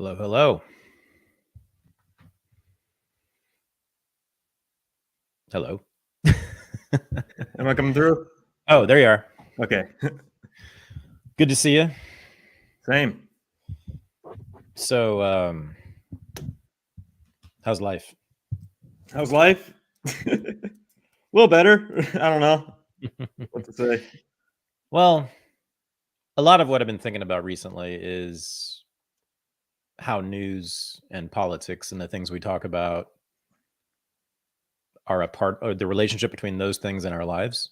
Hello, hello. Hello. Am I coming through? Oh, there you are. Okay. Good to see you. Same. So, how's life? How's life? A little better. I don't know what to say. Well, a lot of what I've been thinking about recently is how news and politics and the things we talk about are a part of the relationship between those things in our lives.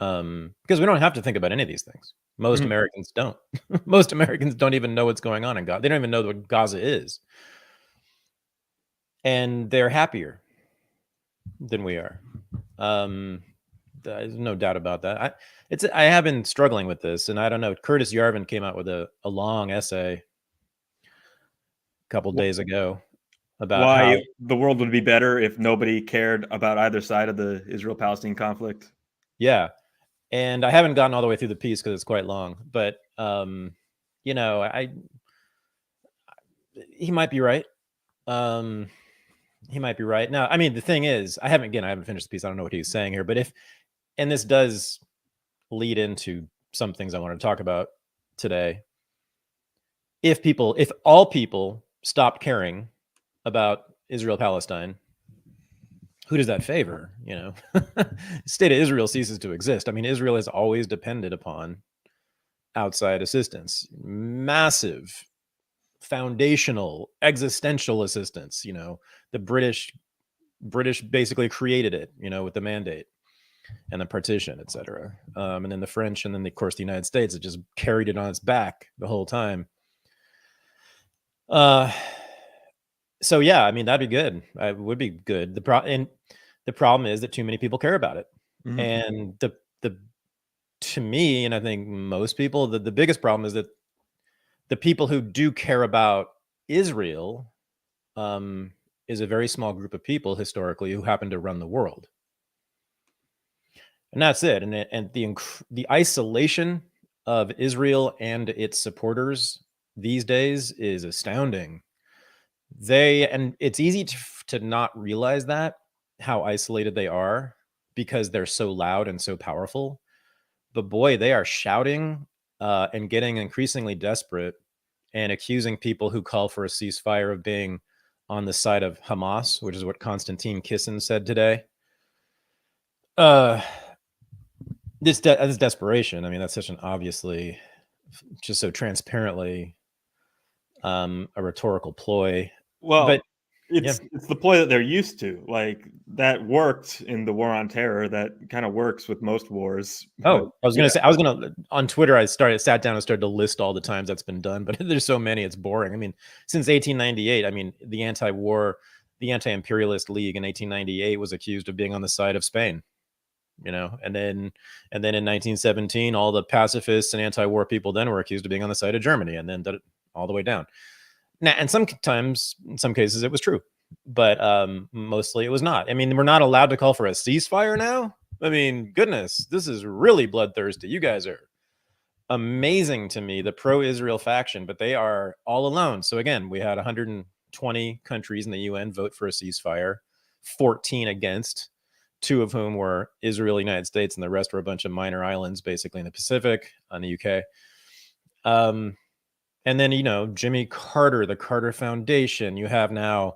Because we don't have to think about any of these things. Most Americans don't. Most Americans don't even know what's going on in Gaza. They don't even know what Gaza is. And they're happier than we are. There's no doubt about that. I have been struggling with this, and I don't know. Curtis Yarvin came out with a long essay a couple days ago about Why how the world would be better if nobody cared about either side of the Israel-Palestine conflict. yeah, and I haven't gotten all the way through the piece because it's quite long, but he might be right. He might be right. Now, I mean, the thing is, I haven't finished the piece. I don't know what he was saying here, but and this does lead into some things I want to talk about today. If all people stopped caring about Israel-Palestine, who does that favor? The state of Israel ceases to exist. I mean, Israel has always depended upon outside assistance, massive, foundational, existential assistance. The British basically created it, with the Mandate and the partition, etc. And then the French, and then of course the United States, it just carried it on its back the whole time. So yeah, I mean, that'd be good. It would be good. The problem is that too many people care about it. And to me, and I think most people, the biggest problem is that the people who do care about Israel is a very small group of people historically who happen to run the world. And that's it. And the isolation of Israel and its supporters these days is astounding. And it's easy to not realize that, how isolated they are, because they're so loud and so powerful. But boy, they are shouting and getting increasingly desperate and accusing people who call for a ceasefire of being on the side of Hamas, which is what Konstantin Kisin said today. This desperation. I mean, that's such an obviously, just so transparently, a rhetorical ploy. Well, but it's the ploy that they're used to. Like, that worked in the war on terror. That kind of works with most wars. Oh, I was going to on Twitter, I sat down and started to list all the times that's been done, but there's so many, it's boring. I mean, since 1898, I mean, the Anti-Imperialist League in 1898 was accused of being on the side of Spain, and then in 1917, all the pacifists and anti-war people then were accused of being on the side of Germany, and then all the way down. Now, and sometimes, in some cases, it was true, but mostly it was not. I mean, we're not allowed to call for a ceasefire now. I mean, goodness, this is really bloodthirsty. You guys are amazing to me, the pro-Israel faction, but they are all alone. So again, we had 120 countries in the UN vote for a ceasefire, 14 against, 2 of whom were Israel, United States, and the rest were a bunch of minor islands, basically in the Pacific, on the UK. And then, Jimmy Carter, the Carter Foundation, you have now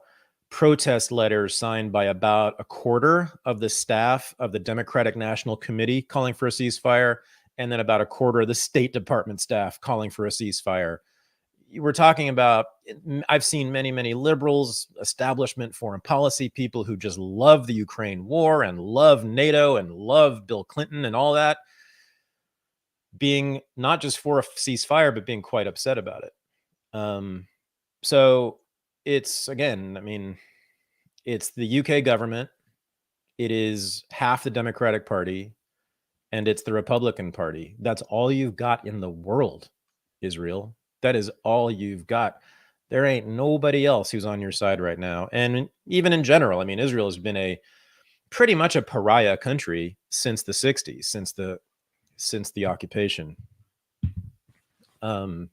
protest letters signed by about a quarter of the staff of the Democratic National Committee calling for a ceasefire, and then about a quarter of the State Department staff calling for a ceasefire. We're talking about, I've seen many, many liberals, establishment foreign policy people who just love the Ukraine war and love NATO and love Bill Clinton and all that, being not just for a ceasefire, but being quite upset about it. So it's, again, I mean, it's the UK government, it is half the Democratic Party, and it's the Republican Party. That's all you've got in the world, Israel. That is all you've got. There ain't nobody else who's on your side right now. And even in general, I mean, Israel has been pretty much a pariah country since the 60s, since the occupation. And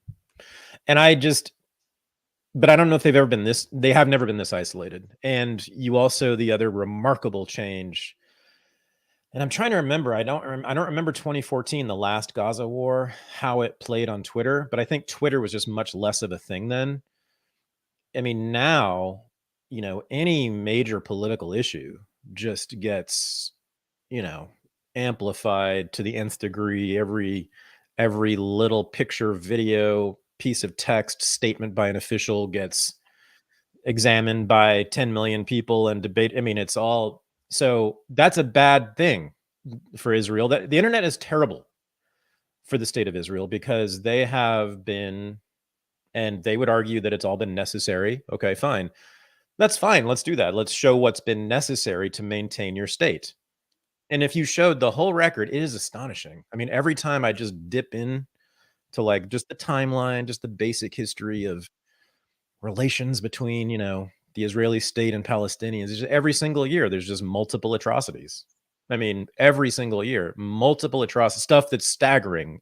but I don't know if they've ever been this. They have never been this isolated. And you also the other remarkable change. And I'm trying to remember. I don't remember 2014, the last Gaza war, how it played on Twitter. But I think Twitter was just much less of a thing then. I mean, now, any major political issue just gets, amplified to the nth degree. Every little picture, video, piece of text, statement by an official gets examined by 10 million people and debate. I mean, it's all so that's a bad thing for Israel. That the internet is terrible for the state of Israel because they have been, and they would argue that it's all been necessary. Okay, fine. That's fine. Let's do that. Let's show what's been necessary to maintain your state. And if you showed the whole record, it is astonishing. I mean, every time I just dip in to like just the timeline, just the basic history of relations between, the Israeli state and Palestinians, just every single year, there's just multiple atrocities. I mean, every single year, multiple atrocities, stuff that's staggering,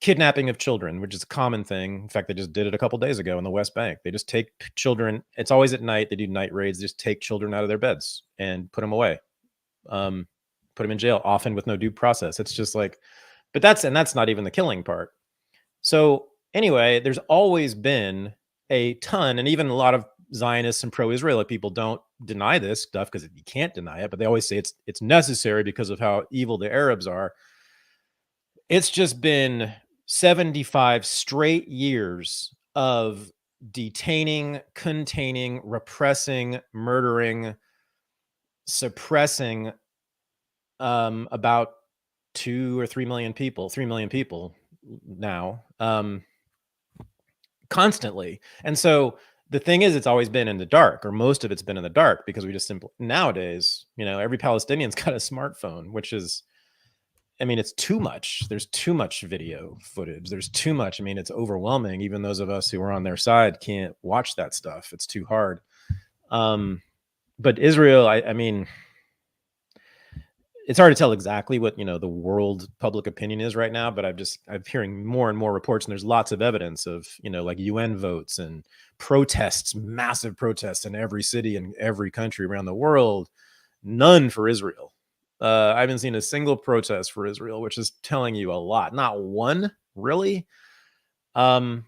kidnapping of children, which is a common thing. In fact, they just did it a couple days ago in the West Bank. They just take children. It's always at night. They do night raids. They just take children out of their beds and put them away, put them in jail, often with no due process. It's just like, but that's not even the killing part. So anyway, there's always been a ton, and even a lot of Zionists and pro-Israel people don't deny this stuff because you can't deny it, but they always say it's necessary because of how evil the Arabs are. It's just been 75 straight years of detaining, containing, repressing, murdering, suppressing about 2 or 3 million people, 3 million people now, constantly. And so the thing is, it's always been in the dark, or most of it's been in the dark, because we just simply nowadays, every Palestinian's got a smartphone, which is, I mean, it's too much. There's too much video footage. There's too much. I mean, it's overwhelming. Even those of us who are on their side can't watch that stuff. It's too hard. But Israel, I mean, it's hard to tell exactly what, the world public opinion is right now, but I'm hearing more and more reports, and there's lots of evidence of, like UN votes and protests, massive protests in every city and every country around the world. None for Israel. I haven't seen a single protest for Israel, which is telling you a lot. Not one, really. So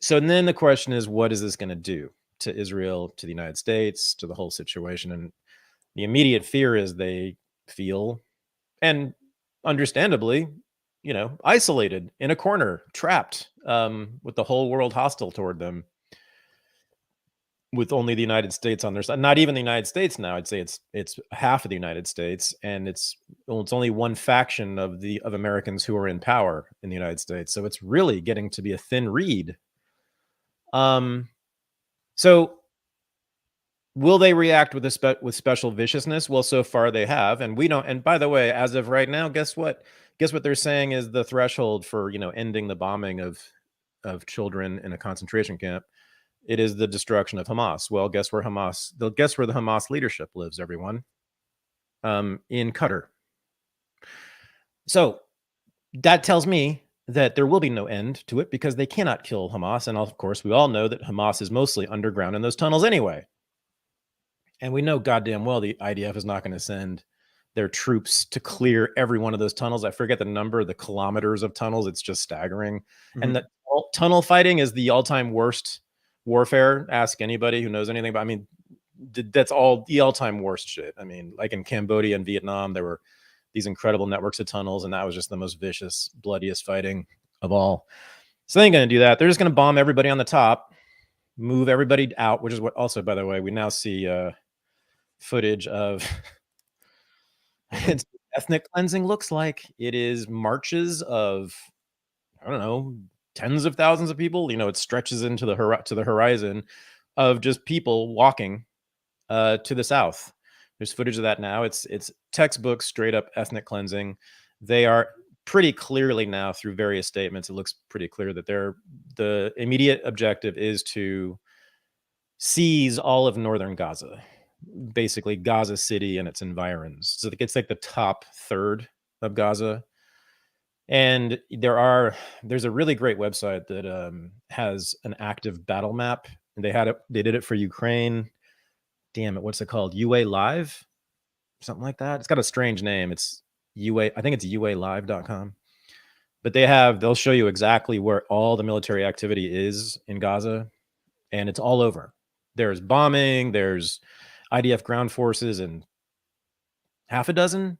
then the question is, what is this going to do to Israel, to the United States, to the whole situation? And the immediate fear is they feel, and understandably, isolated in a corner, trapped, with the whole world hostile toward them, with only the United States on their side. Not even the United States now. I'd say it's half of the United States, and it's only one faction of Americans who are in power in the United States. So it's really getting to be a thin reed. So will they react with special viciousness? Well, so far they have, and we don't. And by the way, as of right now, guess what? Guess what they're saying is the threshold for ending the bombing of children in a concentration camp. It is the destruction of Hamas. Well, guess where the Hamas leadership lives, everyone? In Qatar. So that tells me that there will be no end to it, because they cannot kill Hamas. And of course, we all know that Hamas is mostly underground in those tunnels anyway. And we know goddamn well the IDF is not going to send their troops to clear every one of those tunnels. I forget the number, the kilometers of tunnels. It's just staggering. Mm-hmm. And the tunnel fighting is the all-time worst warfare. Ask anybody who knows anything about. I mean, that's all the all-time worst shit. I mean, like in Cambodia and Vietnam, there were these incredible networks of tunnels, and that was just the most vicious, bloodiest fighting of all. So they ain't going to do that. They're just going to bomb everybody on the top, move everybody out, which is what also, by the way, we now see footage of ethnic cleansing looks like. It is marches of, I don't know, tens of thousands of people. It stretches into the horizon of just people walking to the south. There's footage of that now. It's textbook straight up ethnic cleansing. They are pretty clearly now, through various statements, it looks pretty clear that the immediate objective is to seize all of northern Gaza, basically Gaza City and its environs. So it's like the top third of Gaza. And there's a really great website that has an active battle map, and they did it for Ukraine. Damn it, what's it called? UA Live, something like that. It's got a strange name. It's UA, I think it's ualive.com. But they'll show you exactly where all the military activity is in Gaza, and it's all over. There's bombing, there's IDF ground forces in half a dozen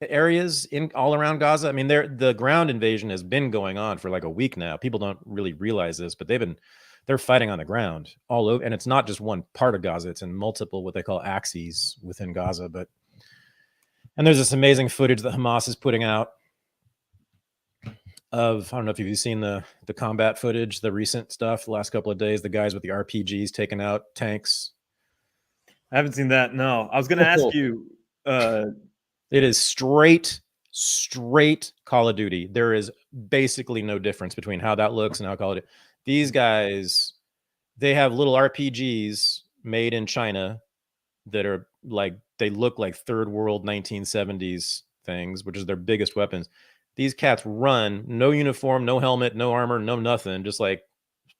areas in all around Gaza. I mean, the ground invasion has been going on for like a week now. People don't really realize this, but they're fighting on the ground all over, and it's not just one part of Gaza. It's in multiple what they call axes within Gaza. And there's this amazing footage that Hamas is putting out of, I don't know if you've seen the combat footage, the recent stuff, the last couple of days, the guys with the RPGs taking out tanks. I haven't seen that. No, I was going to ask you. It is straight Call of Duty. There is basically no difference between how that looks and how Call of Duty. These guys, they have little RPGs made in China that are like, they look like third world 1970s things, which is their biggest weapons. These cats run, no uniform, no helmet, no armor, no nothing, just like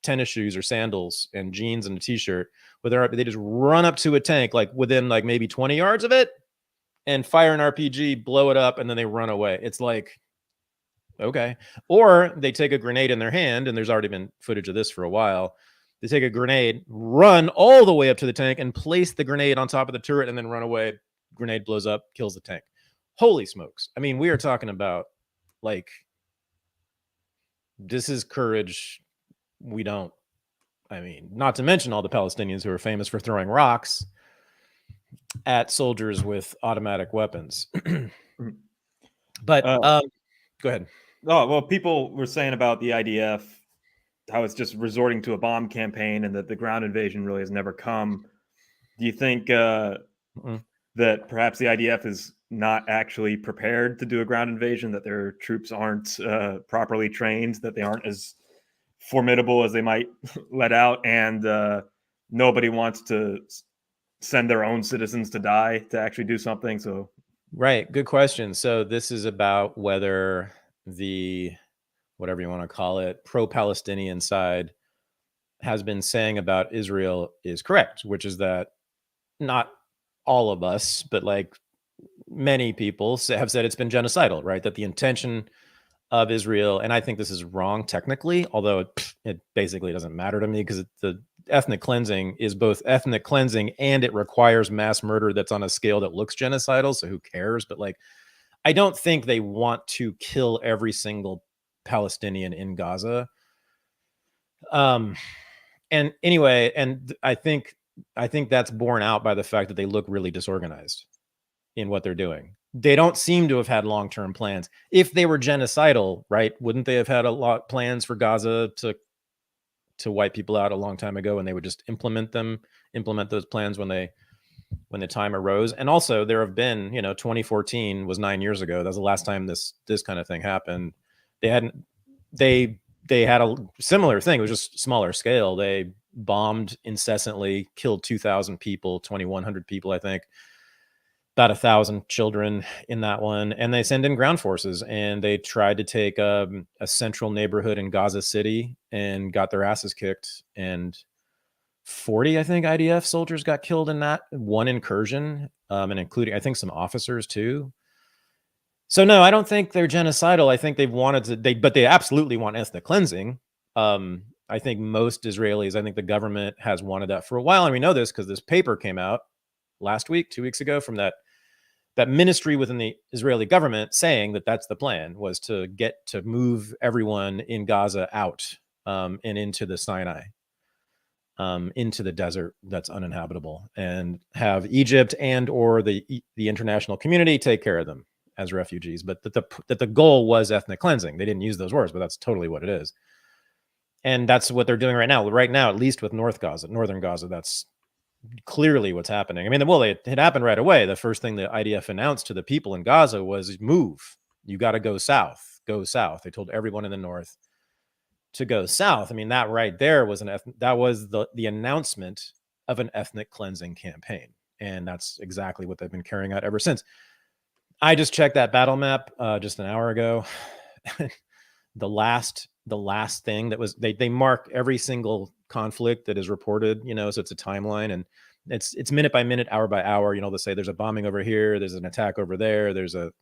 tennis shoes or sandals and jeans and a t-shirt. They just run up to a tank, like within like maybe 20 yards of it, and fire an RPG, blow it up, and then they run away. It's like, okay. Or they take a grenade in their hand, and there's already been footage of this for a while. They take a grenade, run all the way up to the tank, and place the grenade on top of the turret, and then run away. Grenade blows up, kills the tank. Holy smokes. I mean, we are talking about, like, this is courage. Not to mention all the Palestinians who are famous for throwing rocks at soldiers with automatic weapons. But go ahead. Oh, well, people were saying about the IDF, how it's just resorting to a bomb campaign and that the ground invasion really has never come. Do you think that perhaps the IDF is not actually prepared to do a ground invasion, that their troops aren't properly trained, that they aren't as formidable as they might let out, and nobody wants to send their own citizens to die to actually do something? So, right, good question. So this is about whether the, whatever you want to call it, pro-Palestinian side has been saying about Israel is correct, which is that not all of us, but like many people have said it's been genocidal, right? That the intention of Israel, and I think this is wrong technically, although it basically doesn't matter to me, because the ethnic cleansing is both ethnic cleansing and it requires mass murder that's on a scale that looks genocidal. So who cares? But like, I don't think they want to kill every single Palestinian in Gaza. And anyway, and I think that's borne out by the fact that they look really disorganized in what they're doing. They don't seem to have had long-term plans. If they were genocidal, right, wouldn't they have had a lot plans for Gaza to wipe people out a long time ago, and they would just implement those plans when the time arose? And also, there have been, 2014 was 9 years ago. That was the last time this kind of thing happened. They had a similar thing. It was just smaller scale. They bombed incessantly, killed 2,000 people, 2,100 people, I think. About 1,000 children in that one. And they send in ground forces, and they tried to take a central neighborhood in Gaza City and got their asses kicked. And 40, I think, IDF soldiers got killed in that one incursion, and including, I think, some officers too. So no, I don't think they're genocidal. I think but they absolutely want ethnic cleansing. I think most Israelis, I think the government has wanted that for a while. And we know this because this paper came out last week, 2 weeks ago, from that ministry within the Israeli government saying that that's the plan, was to move everyone in Gaza out and into the Sinai, into the desert that's uninhabitable, and have Egypt and or the international community take care of them as refugees. But that the goal was ethnic cleansing. They didn't use those words, but that's totally what it is. And that's what they're doing right now. Right now, at least with northern Gaza, that's clearly what's happening. I mean, well, it happened right away. The first thing the IDF announced to the people in Gaza was, move. You got to go south. Go south. They told everyone in the north to go south. I mean, that right there was the announcement of an ethnic cleansing campaign. And that's exactly what they've been carrying out ever since. I just checked that battle map just an hour ago. the last thing that was, they mark every single conflict that is reported, so it's a timeline, and it's minute by minute, hour by hour. They'll say there's a bombing over here, there's an attack over there, there's a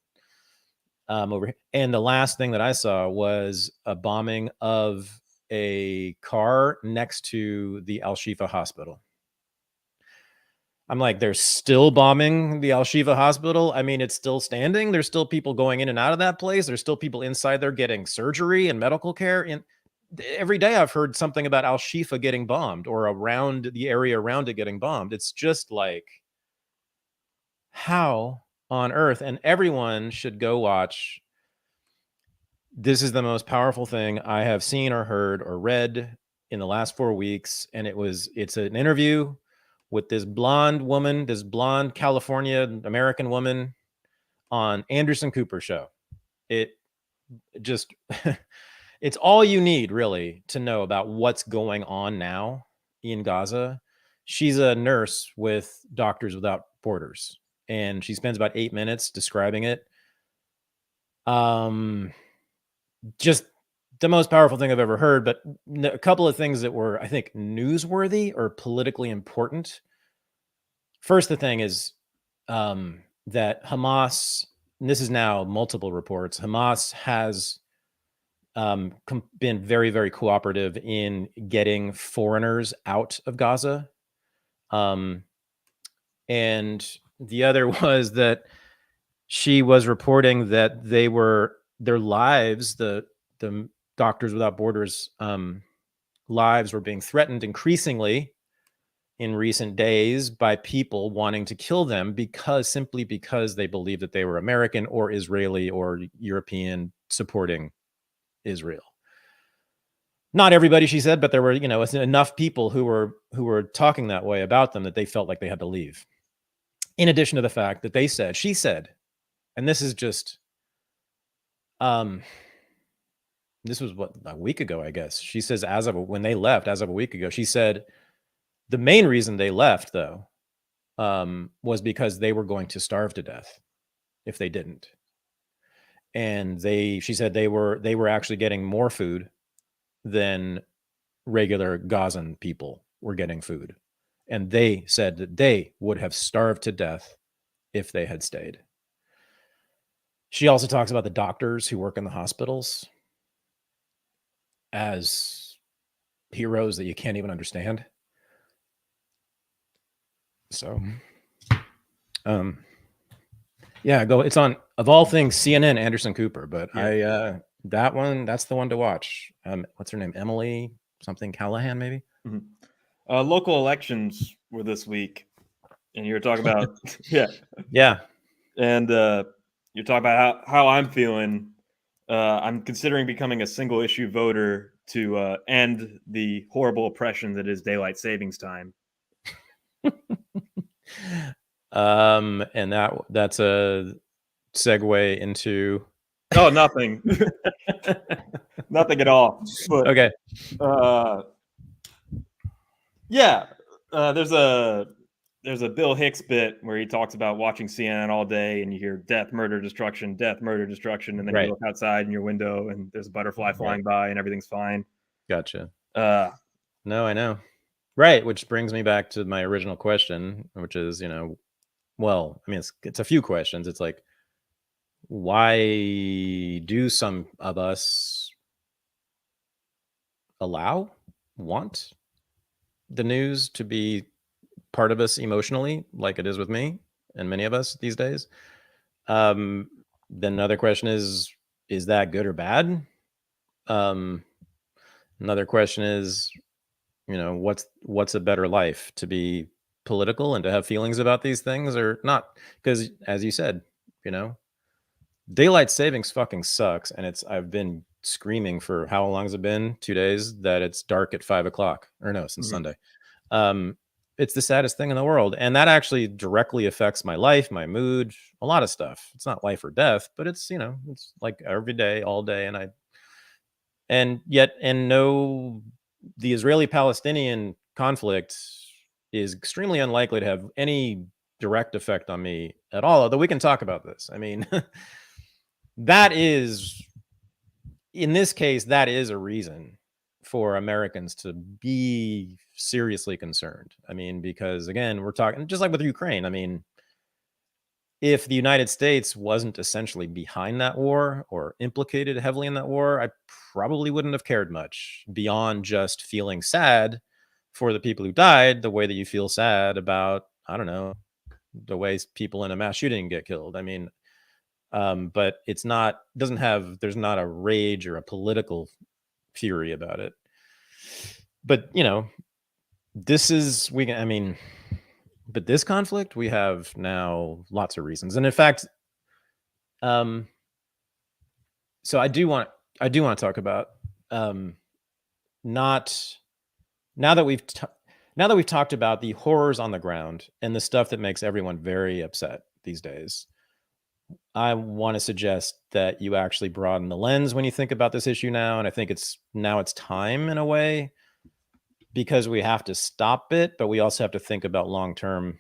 over here. And the last thing that I saw was a bombing of a car next to the Al-Shifa hospital. I'm like, they're still bombing the Al-Shifa hospital. I mean, it's still standing. There's still people going in and out of that place. There's still people inside there getting surgery and medical care. And every day I've heard something about Al-Shifa getting bombed or around the area around it getting bombed. It's just like, how on earth? And everyone should go watch. This is the most powerful thing I have seen or heard or read in the last 4 weeks. And it's an interview with this blonde woman, this blonde California American woman on Anderson Cooper show. It just, it's all you need really to know about what's going on now in Gaza. She's a nurse with Doctors Without Borders, and she spends about 8 minutes describing it. Just the most powerful thing I've ever heard, but a couple of things that were, I think, newsworthy or politically important. First, the thing is that Hamas, and this is now multiple reports, Hamas has been very, very cooperative in getting foreigners out of Gaza. And the other was that she was reporting that their lives, the Doctors Without Borders lives were being threatened increasingly in recent days by people wanting to kill them simply because they believed that they were American or Israeli or European supporting Israel. Not everybody, she said, but there were, enough people who were talking that way about them that they felt like they had to leave. In addition to the fact that she said, and this is just, this was a week ago, I guess. She says, when they left, as of a week ago, she said the main reason they left, though, was because they were going to starve to death if they didn't. And she said they were actually getting more food than regular Gazan people were getting food. And they said that they would have starved to death if they had stayed. She also talks about the doctors who work in the hospitals as heroes that you can't even understand. So, yeah, it's on, of all things, CNN, Anderson Cooper, but yeah. That's the one to watch. What's her name? Emily something Callahan, maybe? Mm-hmm. Local elections were this week, and you were talking about, yeah. And you're talking about how I'm feeling. I'm considering becoming a single issue voter to end the horrible oppression that is daylight savings time. And that's a segue into nothing. Nothing at all. But, okay. There's a Bill Hicks bit where he talks about watching CNN all day and you hear death, murder, destruction, and then you look outside in your window and there's a butterfly flying by and everything's fine. Gotcha. No, I know. Right, which brings me back to my original question, which is, well, I mean, it's a few questions. It's like, why do some of us want the news to be part of us emotionally, like it is with me and many of us these days? Then another question is that good or bad? Another question is, what's a better life, to be political and to have feelings about these things or not? Because as you said, daylight savings fucking sucks. And I've been screaming for how long has it been? 2 days that it's dark at 5 o'clock, or no, since Sunday. It's the saddest thing in the world. And that actually directly affects my life, my mood, a lot of stuff. It's not life or death, but it's, it's like every day, all day. The Israeli-Palestinian conflict is extremely unlikely to have any direct effect on me at all, although we can talk about this. I mean, that is in this case, that is a reason for Americans to be seriously concerned. I mean, because again, we're talking just like with Ukraine. I mean, if the United States wasn't essentially behind that war or implicated heavily in that war, I probably wouldn't have cared much beyond just feeling sad for the people who died, the way that you feel sad about, I don't know, the ways people in a mass shooting get killed. I mean, but it's not, doesn't have, there's not a rage or a political fury about it. But, you know, this is, I mean, but this conflict, we have now lots of reasons. And in fact, so I do want to talk about, not, now that we've talked about the horrors on the ground and the stuff that makes everyone very upset these days, I want to suggest that you actually broaden the lens when you think about this issue now. And I think it's time in a way, because we have to stop it, but we also have to think about long-term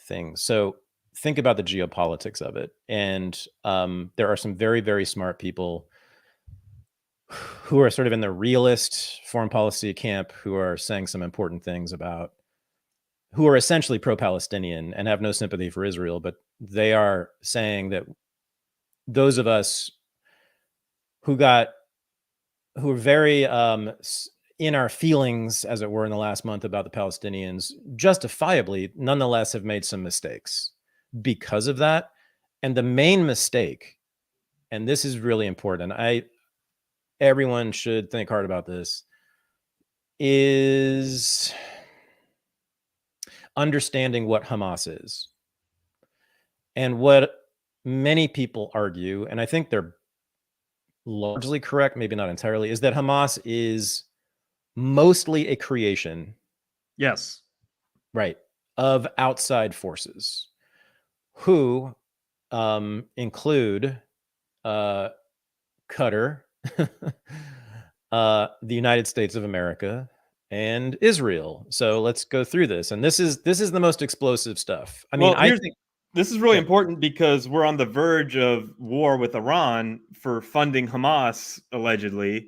things. So think about the geopolitics of it. And there are some very, very smart people who are sort of in the realist foreign policy camp who are saying some important things about, who are essentially pro-Palestinian and have no sympathy for Israel, but they are saying that those of us who are very in our feelings, as it were, in the last month about the Palestinians, justifiably, nonetheless, have made some mistakes because of that. And the main mistake, and this is really important, everyone should think hard about this, is understanding what Hamas is. And what many people argue, and I think they're largely correct, maybe not entirely, is that Hamas is mostly a creation. Yes. Right. Of outside forces who include Qatar, the United States of America, and Israel. So let's go through this. And this is the most explosive stuff. I mean, I think this is really important because we're on the verge of war with Iran for funding Hamas, allegedly.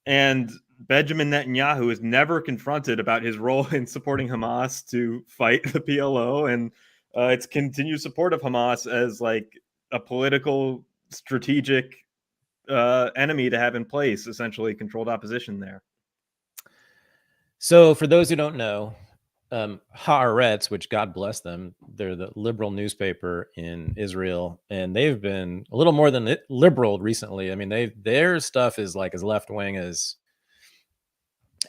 And Benjamin Netanyahu is never confronted about his role in supporting Hamas to fight the PLO, and its continued support of Hamas as like a political, strategic enemy to have in place, essentially controlled opposition there. So for those who don't know, Haaretz, which God bless them, they're the liberal newspaper in Israel, and they've been a little more than liberal recently. I mean, their stuff is like as left-wing as,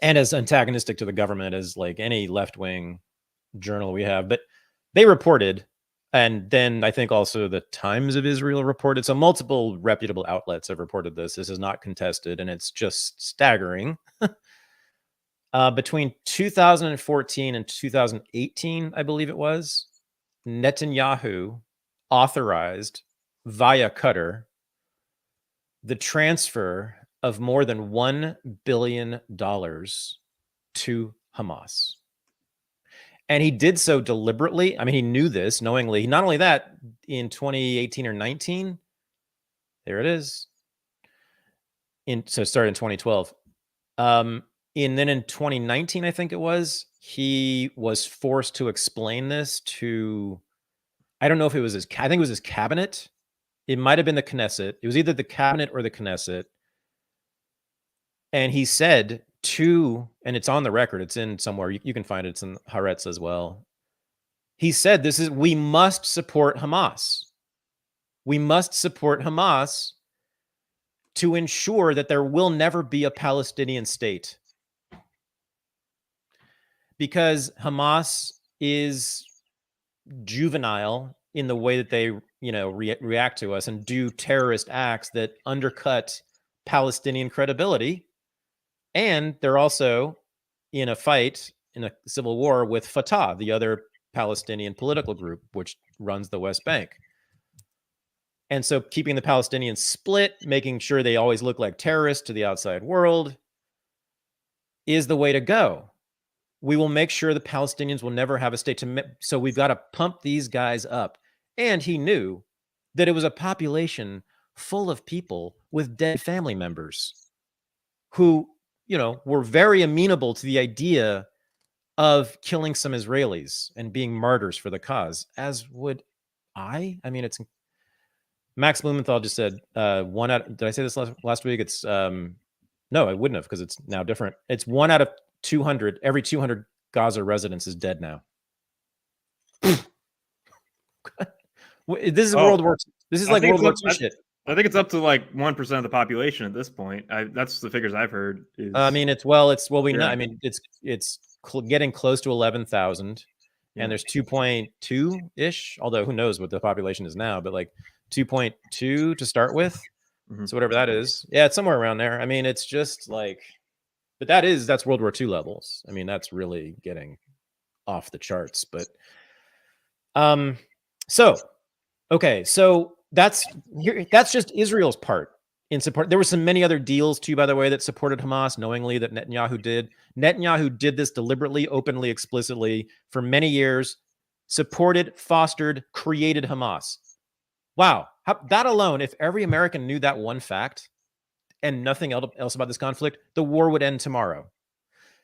and as antagonistic to the government as like any left-wing journal we have. But they reported, and then I think also the Times of Israel reported, so multiple reputable outlets have reported this. This is not contested, and it's just staggering. Between 2014 and 2018, I believe it was, Netanyahu authorized via Qatar the transfer of more than $1 billion to Hamas. And he did so deliberately. I mean, he knew this knowingly. Not only that, in 2018 or 19, there it is. So it started in 2012. And then in 2019, I think it was, he was forced to explain this to, I don't know if it was I think it was his cabinet. It might have been the Knesset. It was either the cabinet or the Knesset. And he said and it's on the record, it's in somewhere, you can find it, it's in Haaretz as well. He said, we must support Hamas. We must support Hamas to ensure that there will never be a Palestinian state. Because Hamas is juvenile in the way that they, react to us and do terrorist acts that undercut Palestinian credibility. And they're also in a fight, in a civil war with Fatah, the other Palestinian political group, which runs the West Bank. And so keeping the Palestinians split, making sure they always look like terrorists to the outside world is the way to go. We will make sure the Palestinians will never have a state. So we've got to pump these guys up. And he knew that it was a population full of people with dead family members who, you know, were very amenable to the idea of killing some Israelis and being martyrs for the cause, as would I. I mean, it's Max Blumenthal just said one out. Did I say this last week? It's no, I wouldn't have, because it's now different. It's 1 out of 200. Every 200 Gaza residents is dead now. This is World War. This is like World War II shit. I think it's up to like 1% of the population at this point. That's the figures I've heard. I mean, we know. I mean, it's getting close to 11,000, and there's 2.2 ish. Although who knows what the population is now, but like 2.2 to start with. So whatever that is, yeah, it's somewhere around there. I mean, it's just like, but that's World War II levels. I mean, that's really getting off the charts. But so that's just Israel's part in support. There were some many other deals too, by the way, that supported Hamas knowingly, that Netanyahu did. Netanyahu did this deliberately, openly, explicitly for many years, supported, fostered, created Hamas. Wow. That alone, if every American knew that one fact and nothing else about this conflict, the war would end tomorrow.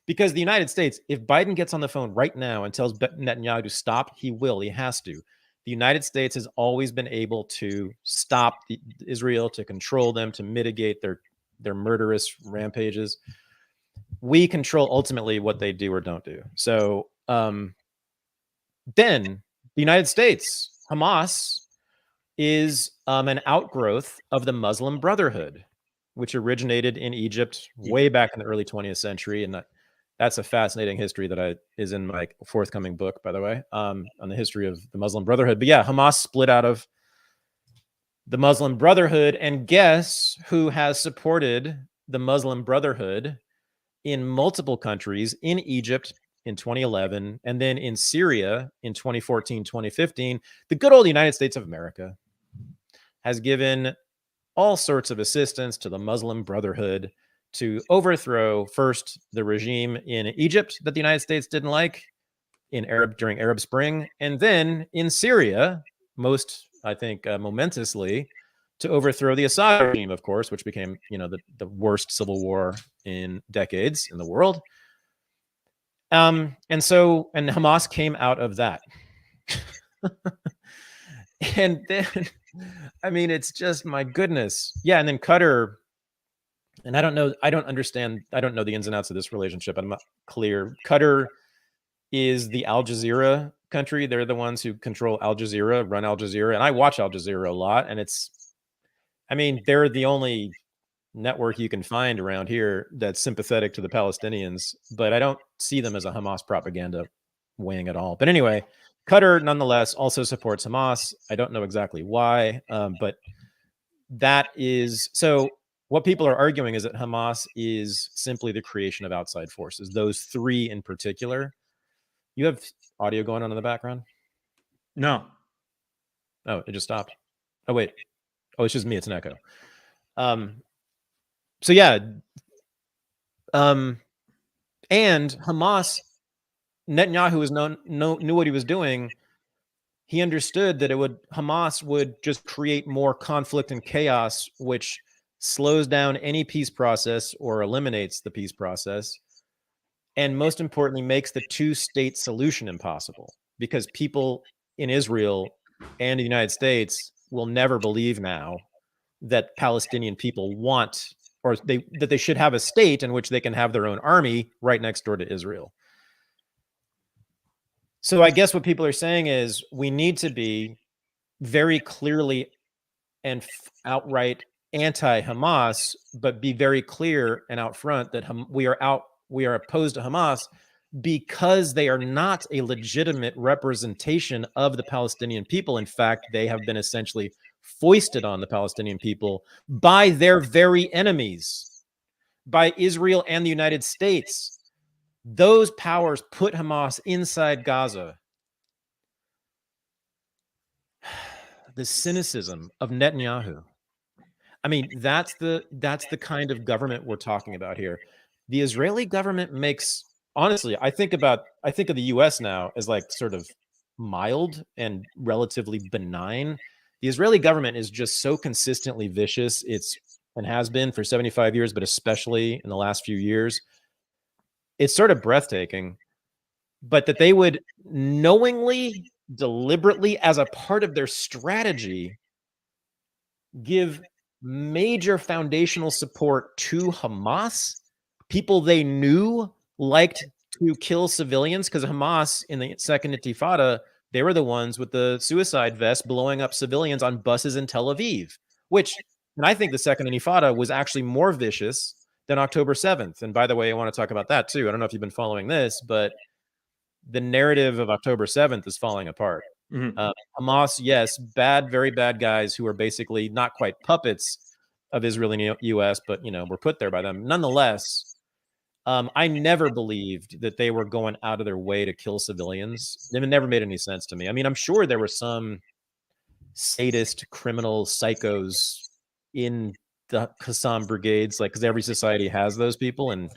Because the United States, if Biden gets on the phone right now and tells Netanyahu to stop, he will. He has to. The United States has always been able to stop Israel, to control them, to mitigate their murderous rampages. We control ultimately what they do or don't do. So then the United States, Hamas, is an outgrowth of the Muslim Brotherhood, which originated in Egypt way back in the early 20th century. And that's a fascinating history that is in my forthcoming book, by the way, on the history of the Muslim Brotherhood. But yeah, Hamas split out of the Muslim Brotherhood. And guess who has supported the Muslim Brotherhood in multiple countries? In Egypt in 2011, and then in Syria in 2014, 2015. The good old United States of America has given all sorts of assistance to the Muslim Brotherhood to overthrow first the regime in Egypt that the United States didn't like during Arab Spring, and then in Syria, most, I think, momentously, to overthrow the Assad regime, of course, which became, the worst civil war in decades in the world. And Hamas came out of that. And then, I mean, it's just, my goodness. Yeah. And then Qatar, and I don't know the ins and outs of this relationship. I'm not clear. Qatar is the Al Jazeera country. They're the ones who control Al Jazeera, run Al Jazeera. And I watch Al Jazeera a lot. And they're the only network you can find around here that's sympathetic to the Palestinians, but I don't see them as a Hamas propaganda wing at all. But anyway, Qatar nonetheless also supports Hamas. I don't know exactly why, but that is, so what people are arguing is that Hamas is simply the creation of outside forces, those three in particular. You have audio going on in the background? No. Oh, it just stopped. Oh, wait. Oh, it's just me. It's an echo. So yeah, and Hamas, Netanyahu knew what he was doing. He understood that Hamas would just create more conflict and chaos, which slows down any peace process or eliminates the peace process, and most importantly, makes the two-state solution impossible, because people in Israel and the United States will never believe now that Palestinian people want, or that they should have a state in which they can have their own army right next door to Israel. So I guess what people are saying is we need to be very clearly and outright anti-Hamas, but be very clear and out front that we are opposed to Hamas because they are not a legitimate representation of the Palestinian people. In fact, they have been essentially foisted on the Palestinian people by their very enemies, by Israel and the United States. Those powers put Hamas inside Gaza. The cynicism of Netanyahu. I mean, that's the kind of government we're talking about here. The Israeli government makes, honestly, I think of the US now as like sort of mild and relatively benign. The Israeli government is just so consistently vicious. It's and has been for 75 years, but especially in the last few years, it's sort of breathtaking. But that they would knowingly, deliberately, as a part of their strategy, give major foundational support to Hamas, people they knew liked to kill civilians, because Hamas in the Second Intifada, they were the ones with the suicide vest blowing up civilians on buses in Tel Aviv, which, and I think the Second Intifada was actually more vicious than October 7th. And by the way, I want to talk about that too. I don't know if you've been following this, but the narrative of October 7th is falling apart. Hamas, yes, bad, very bad guys who are basically not quite puppets of Israel and U.S., but, were put there by them. Nonetheless, I never believed that they were going out of their way to kill civilians. It never made any sense to me. I mean, I'm sure there were some sadist, criminal psychos in the Qassam brigades, because every society has those people, and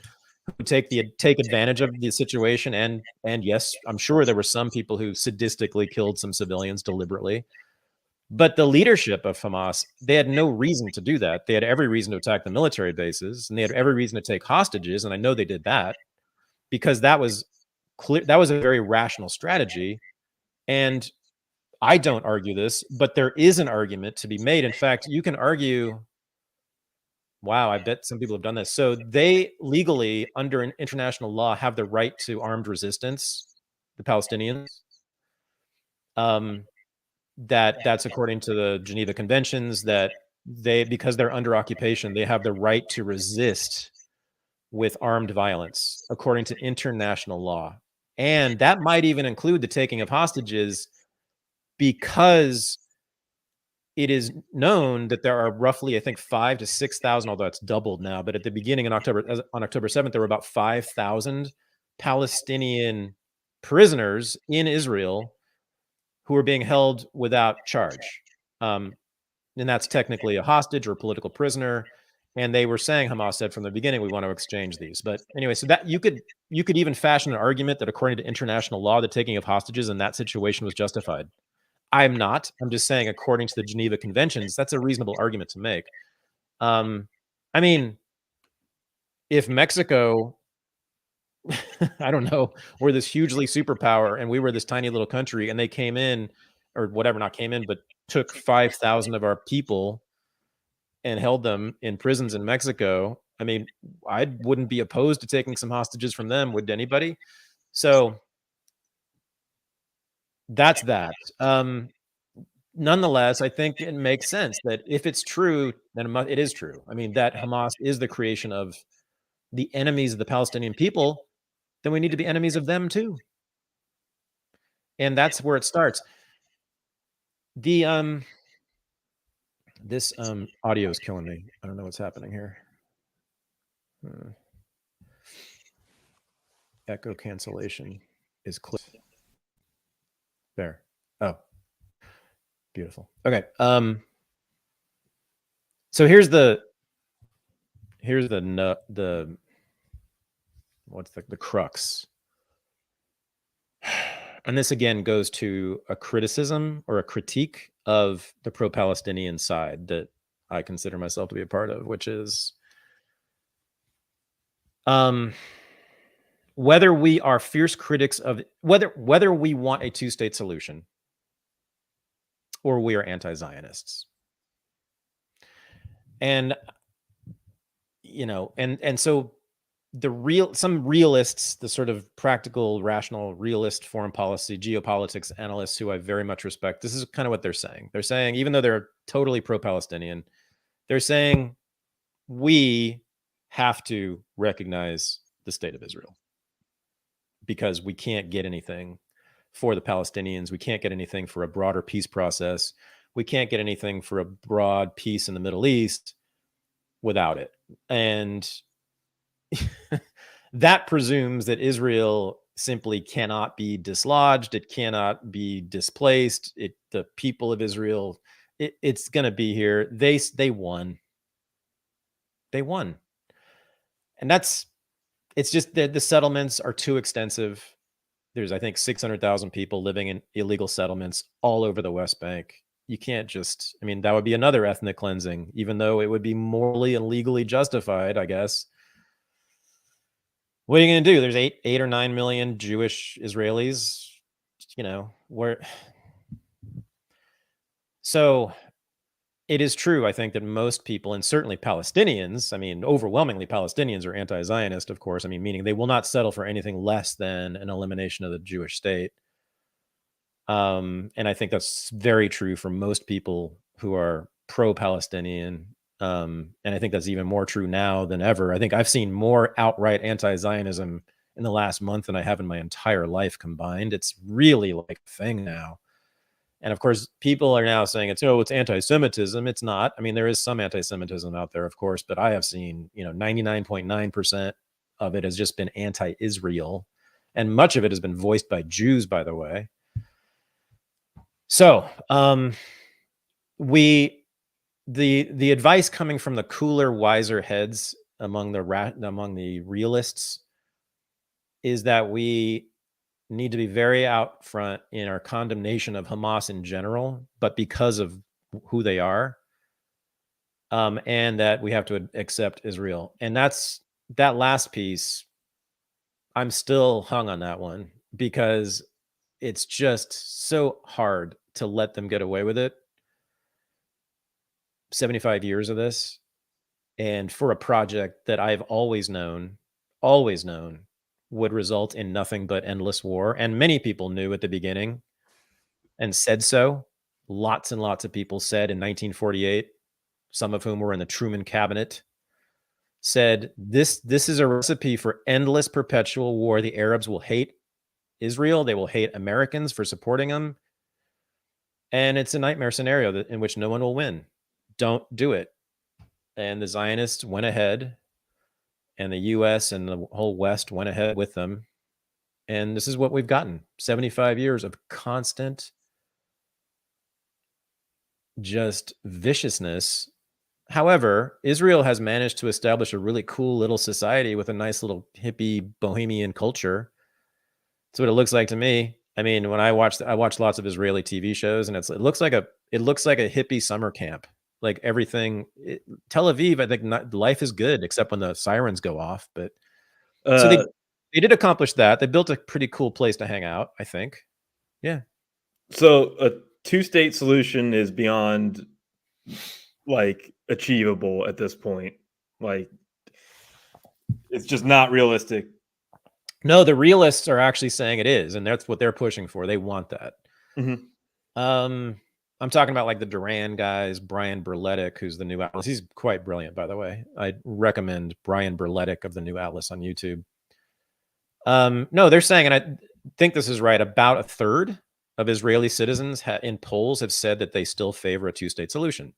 who take advantage of the situation. And yes, I'm sure there were some people who sadistically killed some civilians deliberately. But the leadership of Hamas, they had no reason to do that. They had every reason to attack the military bases, and they had every reason to take hostages. And I know they did that because that was clear. That was a very rational strategy. And I don't argue this, but there is an argument to be made. In fact, you can argue, wow, I bet some people have done this. So they legally, under an international law, have the right to armed resistance, the Palestinians. That's according to the Geneva Conventions, that because they're under occupation, they have the right to resist with armed violence, according to international law. And that might even include the taking of hostages, because it is known that there are roughly, I think, 5,000 to 6,000, although it's doubled now. But at the beginning on October 7th, there were about 5,000 Palestinian prisoners in Israel who were being held without charge. And that's technically a hostage or a political prisoner. And they were saying, Hamas said from the beginning, we want to exchange these. But anyway, so that you could even fashion an argument that according to international law, the taking of hostages in that situation was justified. I'm not. I'm just saying, according to the Geneva Conventions, that's a reasonable argument to make. I mean, if Mexico, I don't know, were this hugely superpower and we were this tiny little country, and they came in, or whatever, not came in, but took 5,000 of our people and held them in prisons in Mexico, I mean, I wouldn't be opposed to taking some hostages from them, would anybody? So that's that. Nonetheless, I think it makes sense that if it's true, then it is true. I mean, that Hamas is the creation of the enemies of the Palestinian people, then we need to be enemies of them too. And that's where it starts. The this audio is killing me. I don't know what's happening here. Echo cancellation is clipped. There. Oh, beautiful. Okay. So here's the what's the crux. And this again goes to a criticism or a critique of the pro-Palestinian side that I consider myself to be a part of, which is whether we are fierce critics of whether we want a two-state solution or we are anti-Zionists. And and so some realists, the sort of practical, rational, realist foreign policy, geopolitics analysts who I very much respect, this is kind of what they're saying. They're saying, even though they're totally pro-Palestinian, they're saying we have to recognize the state of Israel because we can't get anything for the Palestinians. We can't get anything for a broader peace process. We can't get anything for a broad peace in the Middle East without it. And that presumes that Israel simply cannot be dislodged. It cannot be displaced. The people of Israel, it's going to be here. They won. They won. And it's just that the settlements are too extensive. There's, I think, 600,000 people living in illegal settlements all over the West Bank. you can't just, I mean, that would be another ethnic cleansing, even though it would be morally and legally justified, I guess. What are you going to do? There's 8 or 9 million Jewish Israelis, where. So it is true, I think, that most people, and certainly Palestinians, I mean, overwhelmingly Palestinians are anti-Zionist, of course. I mean, meaning they will not settle for anything less than an elimination of the Jewish state. And I think that's very true for most people who are pro-Palestinian. And I think that's even more true now than ever. I think I've seen more outright anti-Zionism in the last month than I have in my entire life combined. It's really like a thing now. And of course, people are now saying it's anti-Semitism. It's not. I mean, there is some anti-Semitism out there, of course, but I have seen, 99.9% of it has just been anti-Israel. And much of it has been voiced by Jews, by the way. So the advice coming from the cooler, wiser heads among the realists is that we need to be very out front in our condemnation of Hamas in general, but because of who they are, and that we have to accept Israel. And that last piece, I'm still hung on that one because it's just so hard to let them get away with it. 75 years of this, and for a project that I've always known would result in nothing but endless war. And many people knew at the beginning and said so. Lots and lots of people said in 1948, some of whom were in the Truman cabinet, said this is a recipe for endless perpetual war. The Arabs will hate Israel. They will hate Americans for supporting them. And it's a nightmare scenario in which no one will win. Don't do it. And the Zionists went ahead, and the U.S. and the whole West went ahead with them. And this is what we've gotten. 75 years of constant just viciousness. However, Israel has managed to establish a really cool little society with a nice little hippie bohemian culture. That's what it looks like to me. I mean, when I watch lots of Israeli TV shows, and it looks like a hippie summer camp. Like everything, Tel Aviv, I think life is good except when the sirens go off. But so they did accomplish that. They built a pretty cool place to hang out, I think. Yeah. So a two-state solution is beyond like achievable at this point. Like it's just not realistic. No, the realists are actually saying it is, and that's what they're pushing for. They want that. Mm-hmm. I'm talking about like the Duran guys, Brian Berletic, who's the New Atlas. He's quite brilliant, by the way. I recommend Brian Berletic of the New Atlas on YouTube. No, they're saying, and I think this is right, about a third of Israeli citizens in polls have said that they still favor a two-state solution.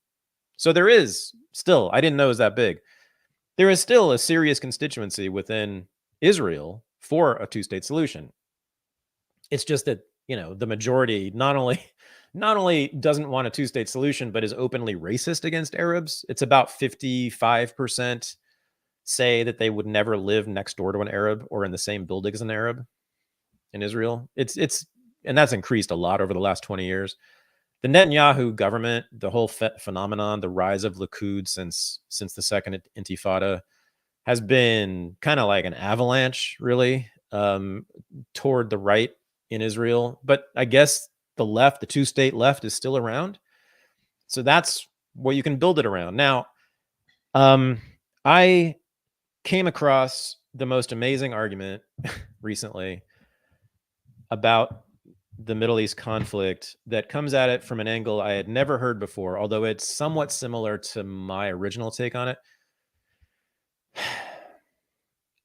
So there is still, I didn't know it was that big. There is still a serious constituency within Israel for a two-state solution. It's just that, the majority not only doesn't want a two-state solution, but is openly racist against Arabs. It's about 55% say that they would never live next door to an Arab or in the same building as an Arab in Israel. And that's increased a lot over the last 20 years. The Netanyahu government, the whole phenomenon, the rise of Likud since the second Intifada, has been kind of like an avalanche, really, toward the right in Israel. But I guess the left, the two-state left, is still around. So that's what you can build it around. Now, I came across the most amazing argument recently about the Middle East conflict that comes at it from an angle I had never heard before, although it's somewhat similar to my original take on it,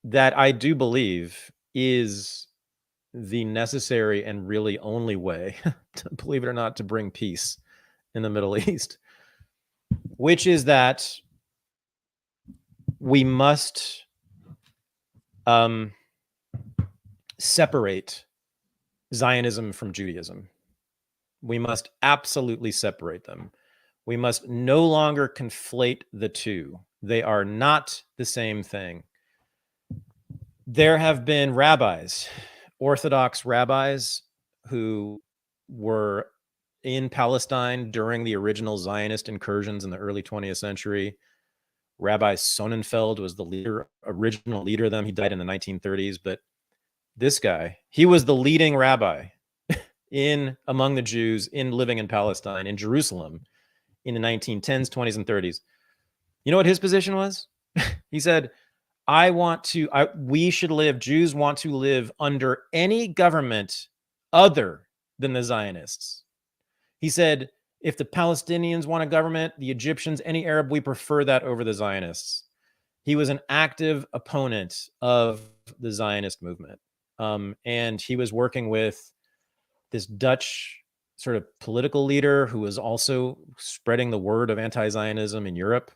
that I do believe is the necessary and really only way, to, believe it or not, to bring peace in the Middle East, which is that we must separate Zionism from Judaism. We must absolutely separate them. We must no longer conflate the two. They are not the same thing. There have been rabbis, Orthodox rabbis, who were in Palestine during the original Zionist incursions in the early 20th century. Rabbi Sonnenfeld was the original leader of them. He died in the 1930s, but this guy, he was the leading rabbi among the Jews living in Palestine, in Jerusalem, in the 1910s, 20s, and 30s. You know what his position was? He said, Jews want to live under any government other than the Zionists. He said, if the Palestinians want a government, the Egyptians, any Arab, we prefer that over the Zionists. He was an active opponent of the Zionist movement. And he was working with this Dutch sort of political leader who was also spreading the word of anti-Zionism in Europe.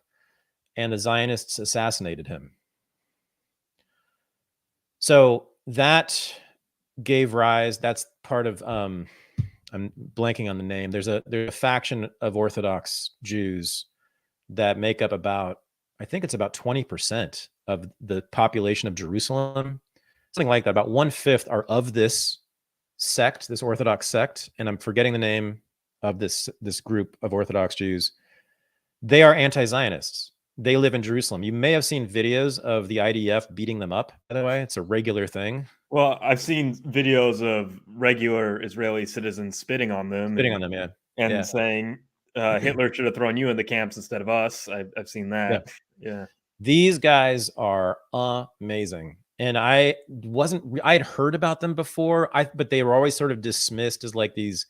And the Zionists assassinated him. So that gave rise, that's part of, I'm blanking on the name. There's a faction of Orthodox Jews that make up I think it's about 20% of the population of Jerusalem, something like that. About 1/5 are of this sect, this Orthodox sect. And I'm forgetting the name of this group of Orthodox Jews. They are anti-Zionists. They live in Jerusalem. You may have seen videos of the IDF beating them up, by the way. It's a regular thing. Well, I've seen videos of regular Israeli citizens spitting on them. Yeah. And saying Hitler should have thrown you in the camps instead of us. I've seen that. Yeah. These guys are amazing. And I had heard about them before, but they were always sort of dismissed as like these,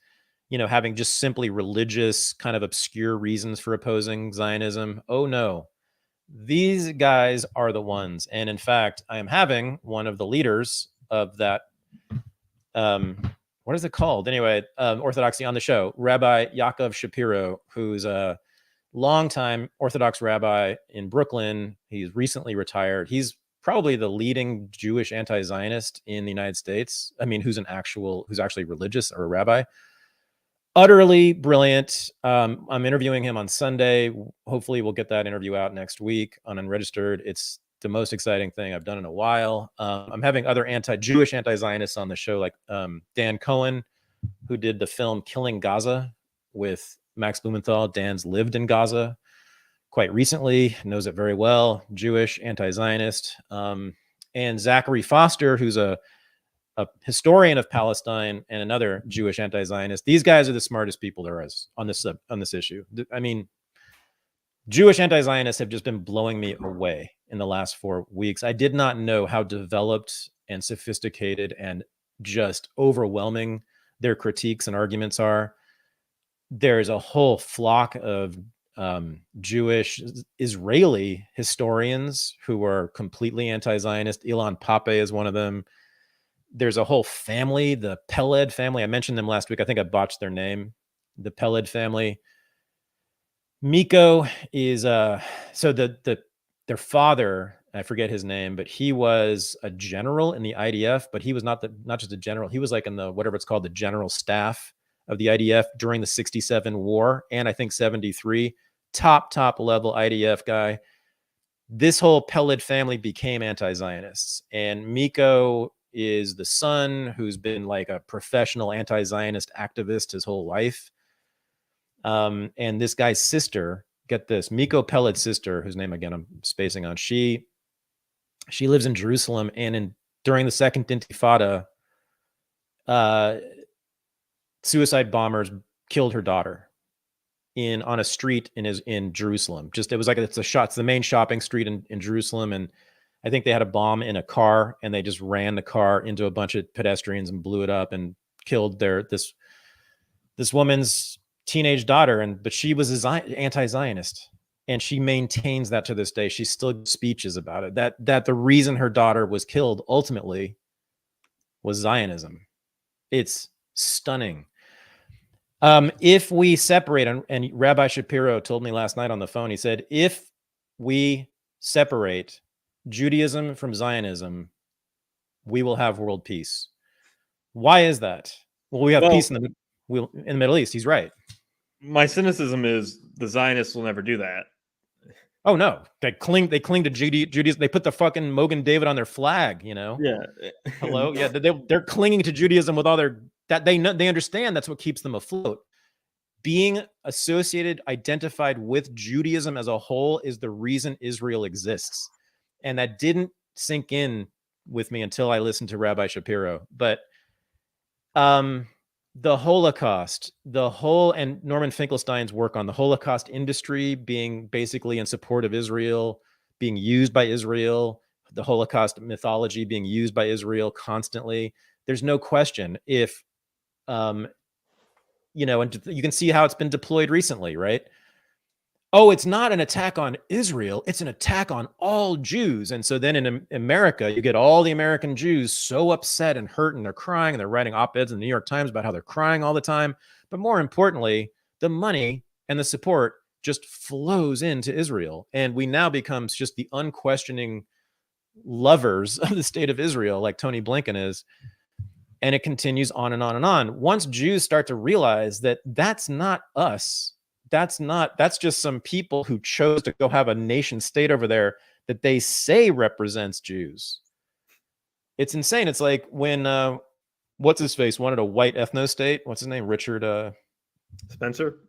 having just simply religious kind of obscure reasons for opposing Zionism. Oh no. These guys are the ones. And in fact, I am having one of the leaders of that, what is it called? Anyway, Orthodoxy on the show, Rabbi Yaakov Shapiro, who's a longtime Orthodox rabbi in Brooklyn. He's recently retired. He's probably the leading Jewish anti-Zionist in the United States. I mean, who's actually religious or a rabbi. Utterly brilliant. I'm interviewing him on Sunday. Hopefully we'll get that interview out next week on Unregistered. It's the most exciting thing I've done in a while. I'm having other Jewish anti-Zionists on the show, like Dan Cohen, who did the film Killing Gaza with Max Blumenthal. Dan's lived in Gaza quite recently, knows it very well, Jewish anti-Zionist. And Zachary Foster, who's a historian of Palestine and another Jewish anti-Zionist. These guys are the smartest people there is on this issue. I mean, Jewish anti-Zionists have just been blowing me away in the last 4 weeks. I did not know how developed and sophisticated and just overwhelming their critiques and arguments are. There's a whole flock of Jewish Israeli historians who are completely anti-Zionist. Ilan Pape is one of them. There's a whole family, the Peled family. I mentioned them last week. I think I botched their name. The Peled family. Miko is so their father, I forget his name, but he was a general in the IDF, but he was not just a general. He was like in the whatever it's called, the general staff of the IDF during the 67 war and I think 73. Top level IDF guy. This whole Peled family became anti-Zionists, and Miko is the son who's been like a professional anti-Zionist activist his whole life. And this guy's sister, get this, Miko Peled's sister, whose name again I'm spacing on, she lives in Jerusalem, and during the Second Intifada, suicide bombers killed her daughter on a street in Jerusalem. It's the main shopping street in Jerusalem, and I think they had a bomb in a car, and they just ran the car into a bunch of pedestrians and blew it up and killed this woman's teenage daughter. But she was anti-Zionist, and she maintains that to this day. She still gives speeches about it. That the reason her daughter was killed ultimately was Zionism. It's stunning. If we separate, and Rabbi Shapiro told me last night on the phone, he said, if we separate Judaism from Zionism, we will have world peace. Why is that? Well, we have peace in the Middle East. He's right. My cynicism is the Zionists will never do that. Oh no, they cling to Judaism. They put the fucking Mogen David on their flag. Yeah. Hello. Yeah, they're clinging to Judaism with all that they know. They understand that's what keeps them afloat. being associated, identified with Judaism as a whole is the reason Israel exists. And that didn't sink in with me until I listened to Rabbi Shapiro. But the Holocaust, and Norman Finkelstein's work on the Holocaust industry being basically in support of Israel, being used by Israel, the Holocaust mythology being used by Israel constantly. There's no question if, and you can see how it's been deployed recently, right? Oh, it's not an attack on Israel, it's an attack on all Jews. And so then in America, you get all the American Jews so upset and hurt, and they're crying, and they're writing op-eds in the New York Times about how they're crying all the time. But more importantly, the money and the support just flows into Israel. And we now becomes just the unquestioning lovers of the state of Israel, like Tony Blinken is. And it continues on and on and on. Once Jews start to realize that that's not us, that's just some people who chose to go have a nation state over there that they say represents Jews. It's insane. It's like when what's his face wanted a white ethno state. What's his name? Richard Spencer.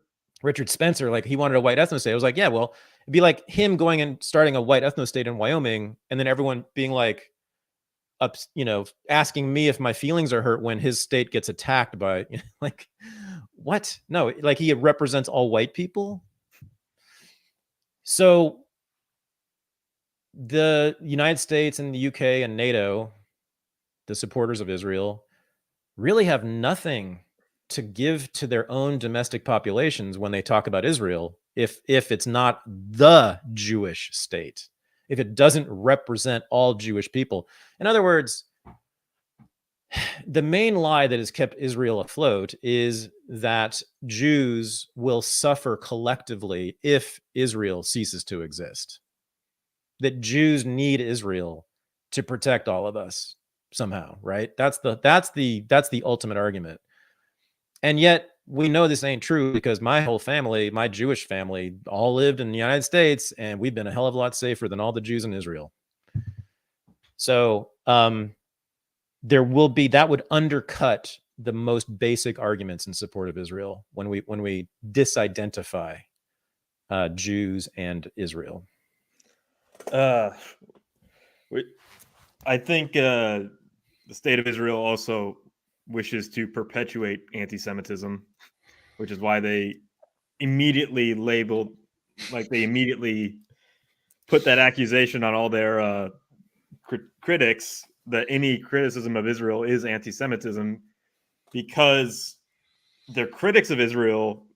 Like, he wanted a white ethno state. I was like, yeah, well, it'd be like him going and starting a white ethno state in Wyoming, and then everyone being like, asking me if my feelings are hurt when his state gets attacked by, like, what? No, like, he represents all white people. So the United States and the UK and NATO, the supporters of Israel, really have nothing to give to their own domestic populations when they talk about Israel, if it's not the Jewish state, if it doesn't represent all Jewish people. In other words, the main lie that has kept Israel afloat is that Jews will suffer collectively if Israel ceases to exist. That Jews need Israel to protect all of us somehow, right? That's the ultimate argument. And yet we know this ain't true, because my whole family, my Jewish family, all lived in the United States, and we've been a hell of a lot safer than all the Jews in Israel. So that would undercut the most basic arguments in support of Israel when we disidentify Jews and Israel. I think the state of Israel also wishes to perpetuate anti-Semitism, which is why they immediately put that accusation on all their critics that any criticism of Israel is anti-Semitism, because their critics of Israel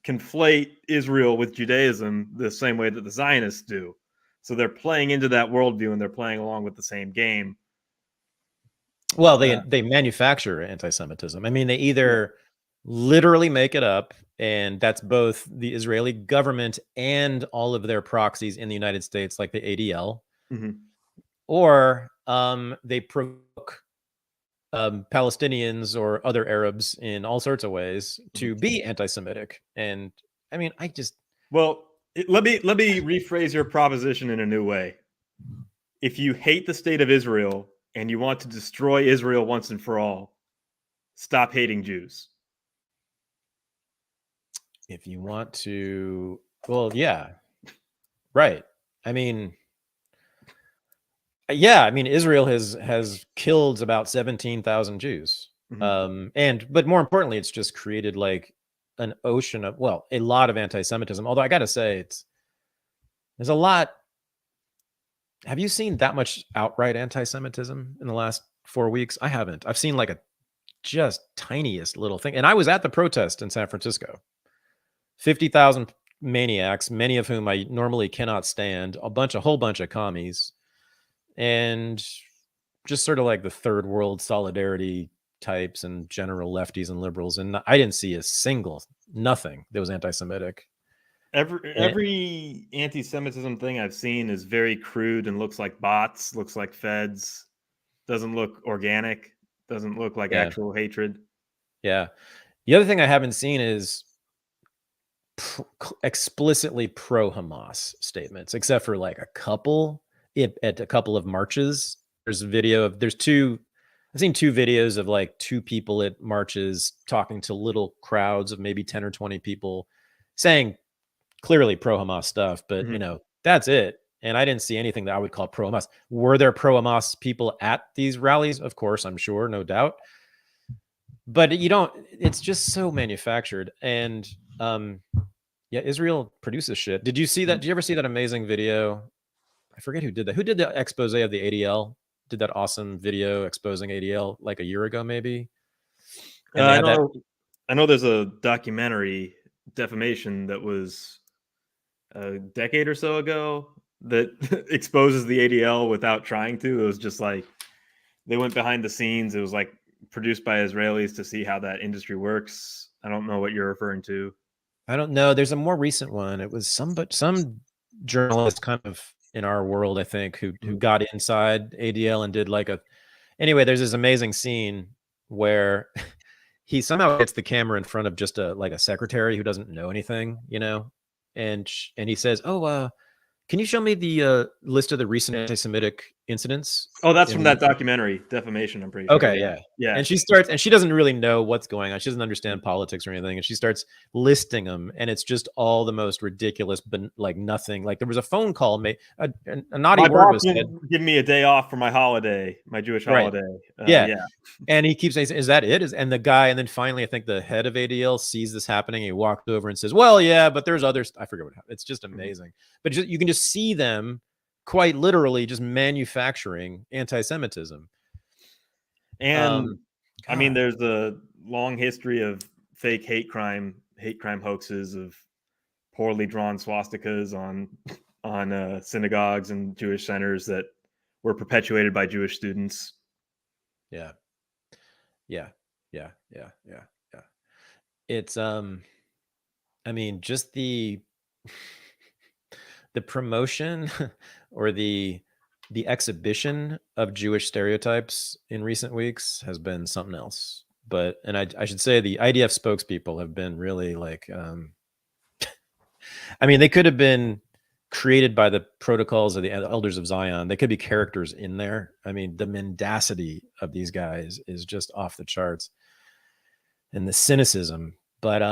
conflate Israel with Judaism the same way that the Zionists do. So they're playing into that worldview, and they're playing along with the same game. Well, they manufacture anti-Semitism. I mean, they either literally make it up, and that's both the Israeli government and all of their proxies in the United States, like the ADL, or they provoke Palestinians or other Arabs in all sorts of ways to be anti-Semitic. And I mean, let me rephrase your proposition in a new way. If you hate the state of Israel and you want to destroy Israel once and for all, stop hating Jews. If you want to, well, yeah, right. I mean, Israel has killed about 17,000 Jews. But more importantly, it's just created like an ocean of, a lot of anti-Semitism. Although I got to say, there's a lot. Have you seen that much outright anti-Semitism in the last 4 weeks? I haven't. I've seen like a just tiniest little thing. And I was at the protest in San Francisco. 50,000 maniacs, many of whom I normally cannot stand, a whole bunch of commies, and just sort of like the third world solidarity types and general lefties and liberals. And I didn't see nothing that was anti-Semitic. Every anti-Semitism thing I've seen is very crude and looks like bots, looks like feds, doesn't look organic, doesn't look like actual hatred. Yeah. The other thing I haven't seen is explicitly pro-Hamas statements, except for like a couple at a couple of marches. There's a video of, there's two I've seen 2 videos of like 2 people at marches talking to little crowds of maybe 10 or 20 people saying clearly pro-Hamas stuff, but Mhm. that's it. And I didn't see anything that I would call pro-Hamas. Were there pro-Hamas people at these rallies? Of course, I'm sure, no doubt. But it's just so manufactured. And yeah, Israel produces shit. Did you see that? Did you ever see that amazing video? I forget who did that. Who did the expose of the ADL? Did that awesome video exposing ADL like a year ago, maybe? And they I had that. know. I know there's a documentary, Defamation, that was a decade or so ago that exposes the ADL without trying to. It was just like they went behind the scenes. It was like produced by Israelis to see how that industry works. I don't know what you're referring to. I don't know. There's a more recent one. It was some journalist kind of in our world, I think, who Mhm. got inside ADL and did like a. Anyway, there's this amazing scene where he somehow gets the camera in front of just a secretary who doesn't know anything, and he says, "Oh, can you show me the list of the recent anti-Semitic incidents Oh, that's in from the?" that documentary, Defamation. I'm pretty sure. Okay, Yeah, yeah. yeah. And she doesn't really know what's going on. She doesn't understand politics or anything. And she starts listing them. And it's just all the most ridiculous, but like nothing. Like there was a phone call made, a naughty My word boss was said. didn't give me a day off for my holiday, my Jewish Right. holiday. Yeah. Yeah. And he keeps saying, "Is that it?" And the guy, and then finally, I think the head of ADL sees this happening. He walked over and says, "Well, yeah, but there's others." I forget what happened. It's just Mhm. amazing. But you can just see them quite literally just manufacturing anti-Semitism. And I mean, God. there's a long history of fake hate crime hoaxes of poorly drawn swastikas on synagogues and Jewish centers that were perpetuated by Jewish students. Yeah. Yeah. Yeah. Yeah. Yeah. Yeah. It's I mean, just the promotion or the exhibition of Jewish stereotypes in recent weeks has been something else. But and I should say the IDF spokespeople have been really like I mean, they could have been created by the protocols of the elders of Zion. They could be characters in there. I mean, the mendacity of these guys is just off the charts, and the cynicism. But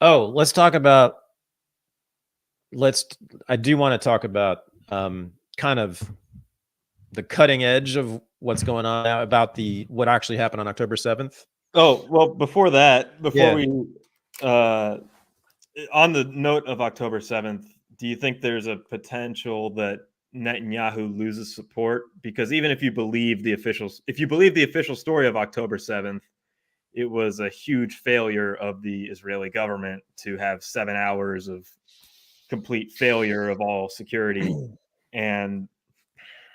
let's talk about I do want to talk about kind of the cutting edge of what's going on now about what actually happened on October 7th. Oh, well, before that, before Yeah. we uh on the note of October 7th, do you think there's a potential that Netanyahu loses support? Because even if you believe the official story of October 7th, it was a huge failure of the Israeli government to have 7 hours of complete failure of all security. And,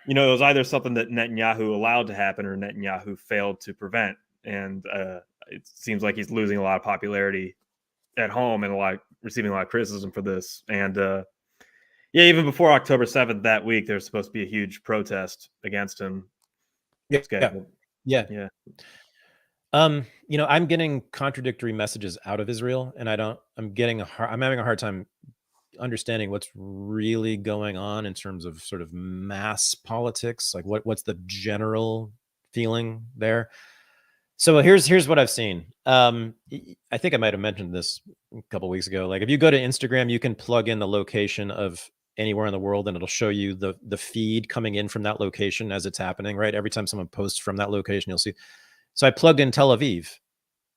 it was either something that Netanyahu allowed to happen or Netanyahu failed to prevent. And it seems like he's losing a lot of popularity at home and receiving a lot of criticism for this. And yeah, even before October 7th that week, there's supposed to be a huge protest against him Yeah. scheduled. Yeah. Yeah. I'm getting contradictory messages out of Israel, and I'm having a hard time understanding what's really going on in terms of sort of mass politics. Like what's the general feeling there? So here's what I've seen. I think I might have mentioned this a couple weeks ago. Like if you go to Instagram, you can plug in the location of anywhere in the world, and it'll show you the feed coming in from that location as it's happening. Right, every time someone posts from that location, you'll see. So I plugged in Tel Aviv,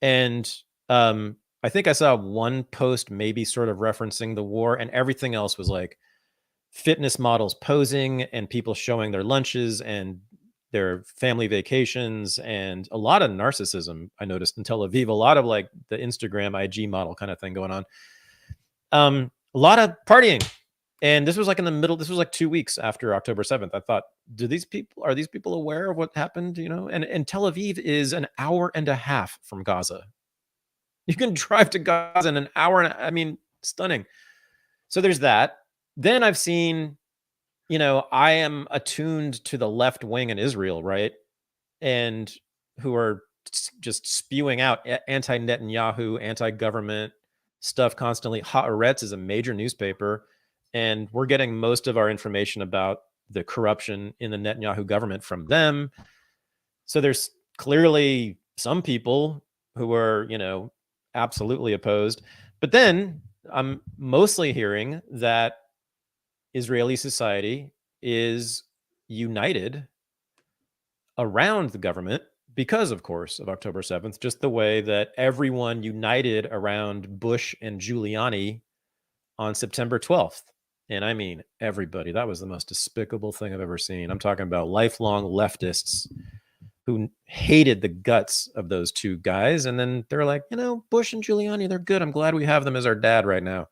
and I think I saw one post maybe sort of referencing the war, and everything else was like fitness models posing and people showing their lunches and their family vacations, and a lot of narcissism I noticed in Tel Aviv, a lot of like the Instagram IG model kind of thing going on. A lot of partying. And this was like this was like 2 weeks after October 7th. I thought, are these people aware of what happened? And Tel Aviv is an hour and a half from Gaza. You can drive to Gaza in an hour. I mean, stunning. So there's that. Then I've seen, I am attuned to the left wing in Israel, right? And who are just spewing out anti-Netanyahu, anti-government stuff constantly. Haaretz is a major newspaper, and we're getting most of our information about the corruption in the Netanyahu government from them. So there's clearly some people who are, absolutely opposed. But then I'm mostly hearing that Israeli society is united around the government because, of course, of October 7th, just the way that everyone united around Bush and Giuliani on September 12th. And I mean, everybody. That was the most despicable thing I've ever seen. I'm talking about lifelong leftists who hated the guts of those two guys. And then they're like, Bush and Giuliani, they're good. I'm glad we have them as our dad right now.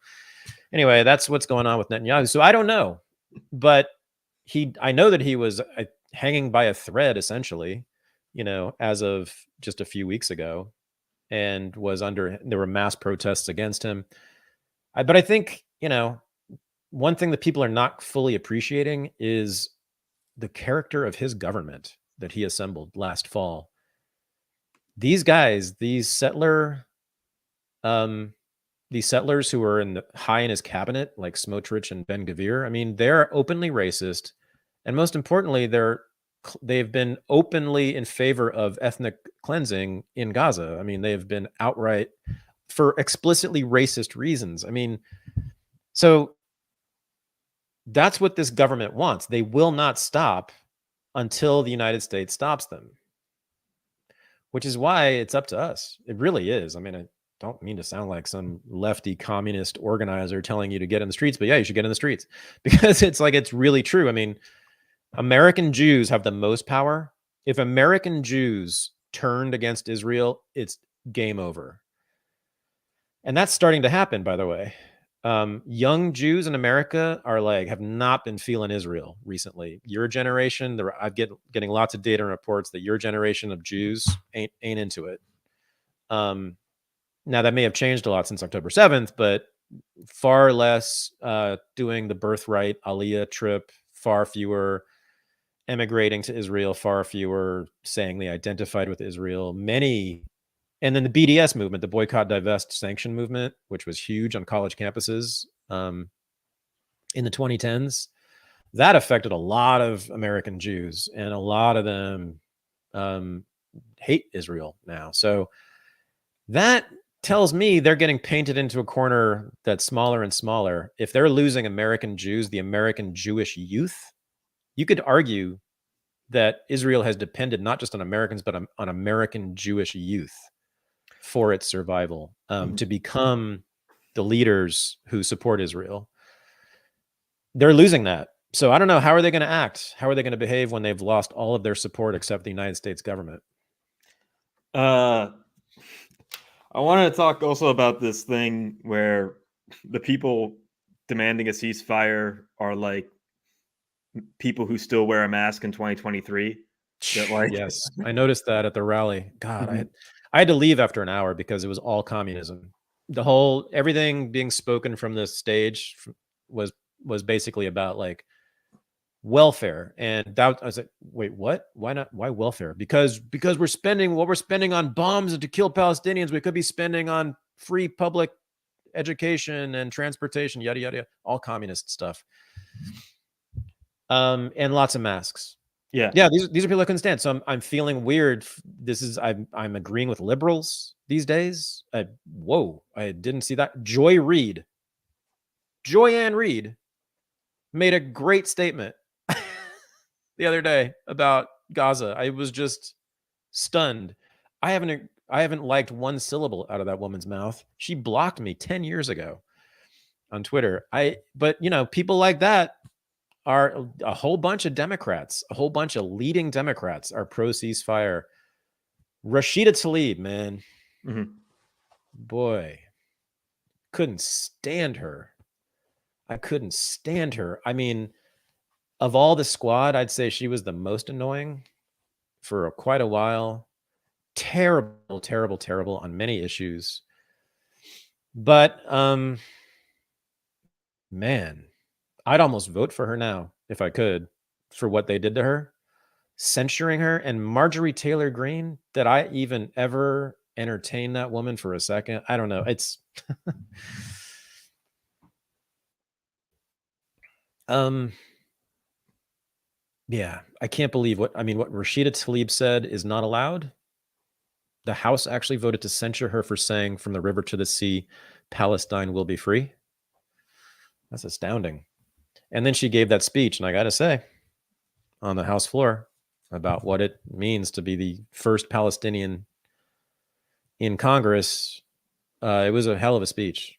Anyway, that's what's going on with Netanyahu. So I don't know. But I know that he was hanging by a thread, essentially, as of just a few weeks ago, and there were mass protests against him. But I think, one thing that people are not fully appreciating is the character of his government that he assembled last fall. These guys, these settlers who are high in his cabinet, like Smotrich and Ben-Gvir, I mean, they're openly racist. And most importantly, they've been openly in favor of ethnic cleansing in Gaza. I mean, they've been outright for explicitly racist reasons. I mean, so that's what this government wants. They will not stop until the United States stops them, which is why it's up to us. It really is. I mean, I don't mean to sound like some lefty communist organizer telling you to get in the streets, but yeah, you should get in the streets because it's really true. I mean, American Jews have the most power. If American Jews turned against Israel, it's game over. And that's starting to happen, by the way. Young Jews in America have not been feeling Israel recently. Your generation, I'm getting lots of data and reports that your generation of Jews ain't into it. Now that may have changed a lot since October 7th, but far less doing the birthright Aliyah trip, far fewer emigrating to Israel, far fewer saying they identified with Israel. And then the BDS movement, the boycott, divest, sanction movement, which was huge on college campuses in the 2010s, that affected a lot of American Jews, and a lot of them hate Israel now. So that tells me they're getting painted into a corner that's smaller and smaller. If they're losing American Jews, the American Jewish youth, you could argue that Israel has depended not just on Americans, but on American Jewish youth for its survival, to become the leaders who support Israel. They're losing that. So I don't know. How are they going to act? How are they going to behave when they've lost all of their support except the United States government? I wanted to talk also about this thing where the people demanding a ceasefire are like people who still wear a mask in 2023. Yes, I noticed that at the rally. God, I had to leave after an hour because it was all communism. Everything being spoken from this stage was basically about like welfare, and that I was like, wait, what? Why not? Why welfare? Because we're spending what we're spending on bombs and to kill Palestinians, we could be spending on free public education and transportation, yada yada yada, all communist stuff. And lots of masks. Yeah, these are people I couldn't stand. So I'm feeling weird. I'm agreeing with liberals these days. Whoa, I didn't see that. Joy-Ann Reid made a great statement the other day about Gaza. I was just stunned. I haven't liked one syllable out of that woman's mouth. She blocked me 10 years ago on Twitter. But people like that are a whole bunch of Democrats, a whole bunch of leading Democrats are pro ceasefire. Rashida Tlaib, man, boy, couldn't stand her. I couldn't stand her. I mean, of all the squad, I'd say she was the most annoying for quite a while. Terrible, terrible, terrible on many issues. But man, I'd almost vote for her now if I could, for what they did to her, censuring her. And Marjorie Taylor Greene, did I even ever entertain that woman for a second? I don't know. It's Yeah, I can't believe what Rashida Tlaib said is not allowed. The House actually voted to censure her for saying, "From the river to the sea, Palestine will be free." That's astounding. And then she gave that speech, and I got to say, on the House floor, about what it means to be the first Palestinian in Congress. It was a hell of a speech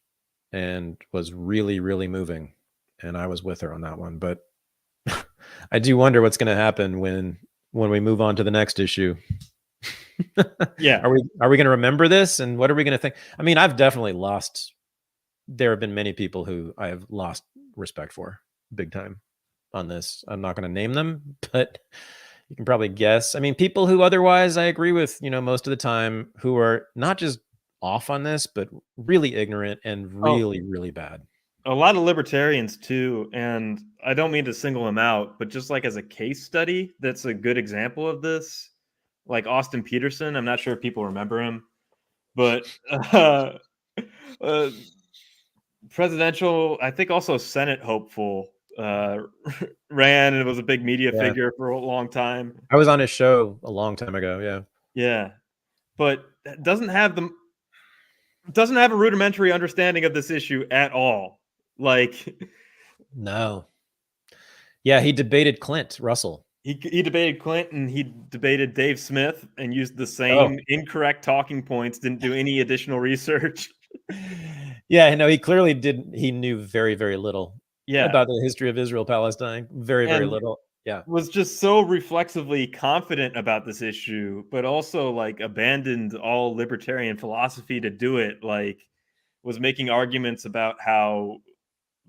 and was really, really moving. And I was with her on that one. But I do wonder what's going to happen when we move on to the next issue. Yeah. Are we going to remember this? And what are we going to think? I mean, I've definitely lost. There have been many people who I have lost respect for big time on this. I'm not going to name them, but you can probably guess. I mean, people who otherwise I agree with, most of the time, who are not just off on this, but really ignorant and Oh, really, really bad. a lot of libertarians too, and I don't mean to single them out, but just like as a case study, that's a good example of this. Like Austin Peterson, I'm not sure if people remember him, but uh, presidential, I think also Senate hopeful, ran and was a big media Yeah. figure for a long time. I was on his show a long time ago. Yeah. Yeah, but doesn't have a rudimentary understanding of this issue at all. Like No. Yeah. He debated Clint Russell. he debated Clinton, he debated Dave Smith, and used the Oh. same incorrect talking points. Didn't do any additional research. Yeah. No, he clearly didn't. He knew very, very little Yeah, about the history of Israel, Palestine. Very, very and little. Yeah. was just so reflexively confident about this issue, but also like abandoned all libertarian philosophy to do it. Like was making arguments about how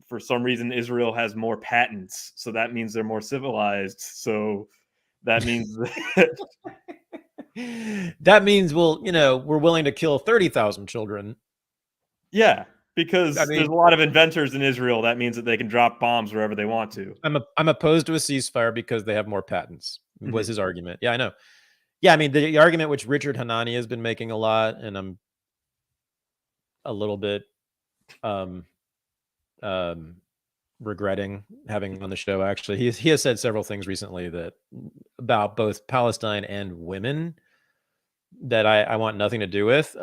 for some reason Israel has more patents, so that means they're more civilized. So that means that That means we're willing to kill 30,000 children. yeah, I because there's mean, a lot of inventors in Israel. That means that they can drop bombs wherever they want to. I'm opposed to a ceasefire because they have more patents, was Mhm. his argument. Yeah, I know. Yeah, I mean, the argument which Richard Hanani has been making a lot, and I'm a little bit um, um, regretting having on the show. Actually, he has said several things recently that about both Palestine and women that I want nothing to do with.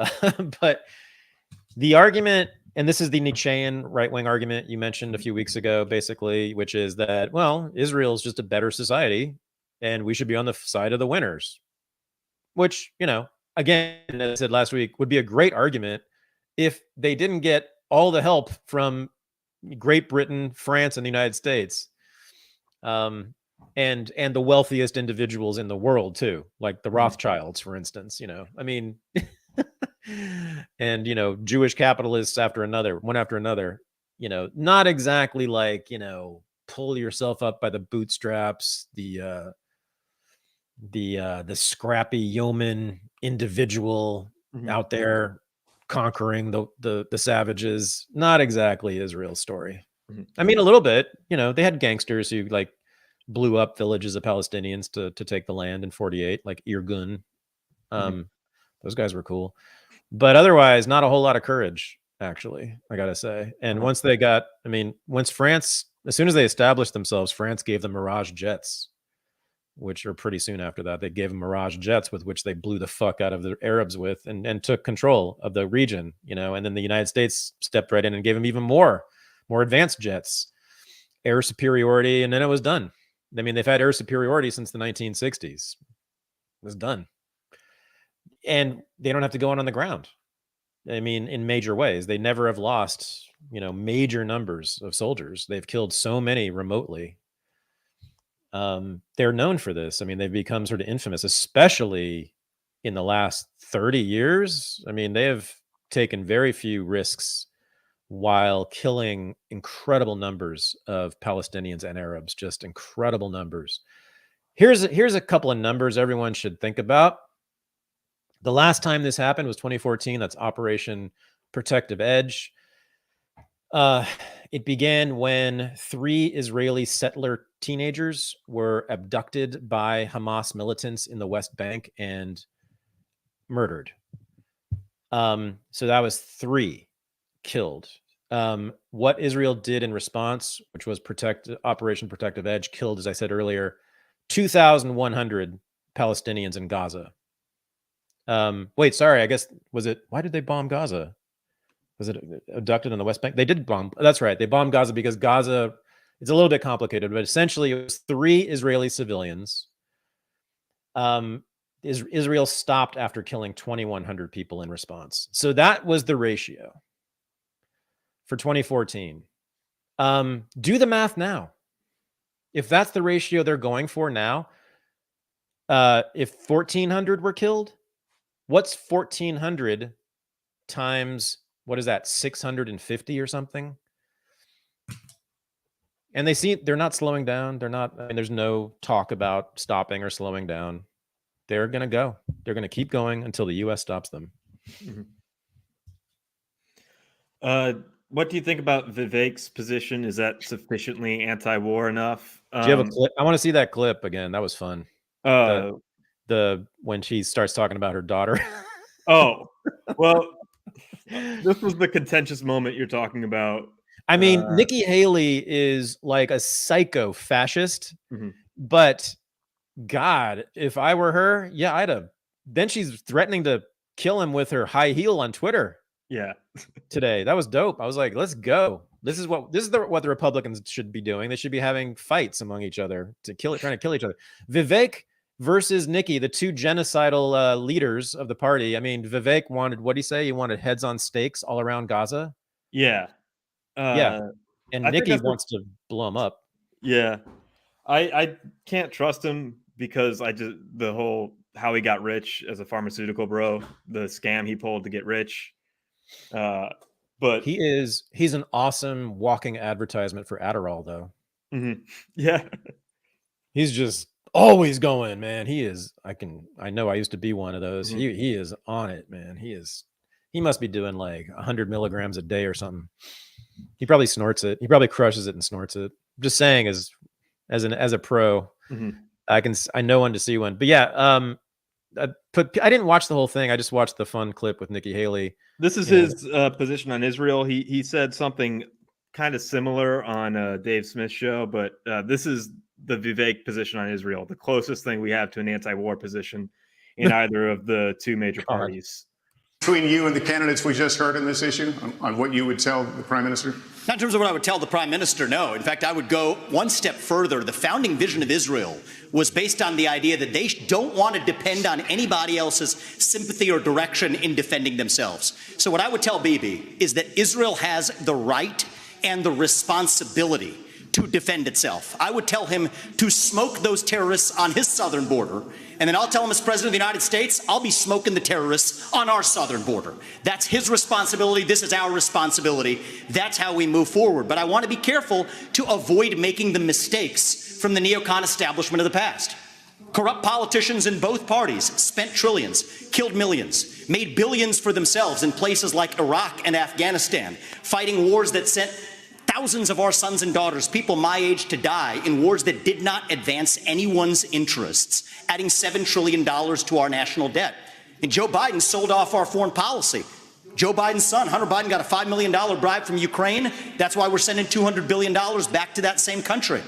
But the argument, and this is the Nietzschean right wing argument you mentioned a few weeks ago, basically, which is that, well, Israel is just a better society and we should be on the side of the winners, which, again, as I said last week, would be a great argument if they didn't get all the help from Great Britain, France, and the United States. And the wealthiest individuals in the world too, like the Mhm. Rothschilds, for instance. I mean, and Jewish capitalists one after another. Not exactly like pull yourself up by the bootstraps. The scrappy yeoman individual Mhm. out there conquering the savages. Not exactly Israel's story. Mhm. I mean, a little bit. They had gangsters who like blew up villages of Palestinians to take the land in 48, like Irgun. Mhm. Those guys were cool. But otherwise, not a whole lot of courage, actually, I gotta say. And Uh-huh. once France, as soon as they established themselves, France gave them Mirage jets, which are pretty soon after that. They gave them Mirage jets with which they blew the fuck out of the Arabs with and took control of the region, and then the United States stepped right in and gave them even more advanced jets, air superiority, and then it was done. I mean, they've had air superiority since the 1960s. It was done. And they don't have to go on the ground. I mean, in major ways, they never have lost, major numbers of soldiers. They've killed so many remotely. They're known for this. I mean, they've become sort of infamous, especially in the last 30 years. I mean, they have taken very few risks while killing incredible numbers of Palestinians and Arabs, just incredible numbers. Here's a couple of numbers everyone should think about. The last time this happened was 2014. That's Operation Protective Edge. It began when 3 Israeli settler teenagers were abducted by Hamas militants in the West Bank and murdered. So that was 3 killed. What Israel did in response, which was Operation Protective Edge, killed, as I said earlier, 2,100 Palestinians in Gaza. Wait, sorry. I guess, why did they bomb Gaza? Was it abducted on the West Bank? They did bomb. That's right. They bombed Gaza because Gaza, it's a little bit complicated, but essentially it was 3 Israeli civilians. Israel stopped after killing 2,100 people in response. So that was the ratio for 2014. Do the math now. If that's the ratio they're going for now, if 1,400 were killed, what's 1,400 times, what is that, 650 or something? And they're not slowing down. There's no talk about stopping or slowing down. They're going to go. They're going to keep going until the U.S. stops them. What do you think about Vivek's position? Is that sufficiently anti-war enough? Do you have a clip? I want to see that clip again. That was fun. When she starts talking about her daughter. Oh, well, this was the contentious moment you're talking about. I mean, Nikki Haley is like a psycho fascist, but God, if I were her, yeah, then she's threatening to kill him with her high heel on Twitter. Yeah. Today. That was dope. I was like, let's go. This is what the Republicans should be doing. They should be having fights among each other trying to kill each other. Vivek versus Nikki, the 2 genocidal leaders of the party. I mean, Vivek wanted, what'd he say? He wanted heads on stakes all around Gaza. Yeah. Yeah. And Nikki wants to blow him up. Yeah. I can't trust him because the whole how he got rich as a pharmaceutical bro, the scam he pulled to get rich. But he's an awesome walking advertisement for Adderall, though. Yeah. He's just always going, man. I know I used to be one of those. He is on it, man. He must be doing like 100 milligrams a day or something. He probably snorts it. He probably crushes it and snorts it. I'm just saying, as a pro, I know when to see one. But yeah, I didn't watch the whole thing. I just watched the fun clip with Nikki Haley. This is his position on Israel. He said something kind of similar on Dave Smith's show, but this is the Vivek position on Israel, the closest thing we have to an anti-war position in either of the 2 major parties. Between you and the candidates we just heard on this issue, on what you would tell the Prime Minister? Not in terms of what I would tell the Prime Minister, no. In fact, I would go one step further. The founding vision of Israel was based on the idea that they don't want to depend on anybody else's sympathy or direction in defending themselves. So what I would tell Bibi is that Israel has the right and the responsibility to defend itself. I would tell him to smoke those terrorists on his southern border, and then I'll tell him as President of the United States, I'll be smoking the terrorists on our southern border. That's his responsibility. This is our responsibility. That's how we move forward. But I want to be careful to avoid making the mistakes from the neocon establishment of the past. Corrupt politicians in both parties spent trillions, killed millions, made billions for themselves in places like Iraq and Afghanistan, fighting wars that sent thousands of our sons and daughters, people my age, to die in wars that did not advance anyone's interests, adding $7 trillion to our national debt. And Joe Biden sold off our foreign policy. Joe Biden's son, Hunter Biden, got a $5 million bribe from Ukraine. That's why we're sending $200 billion back to that same country.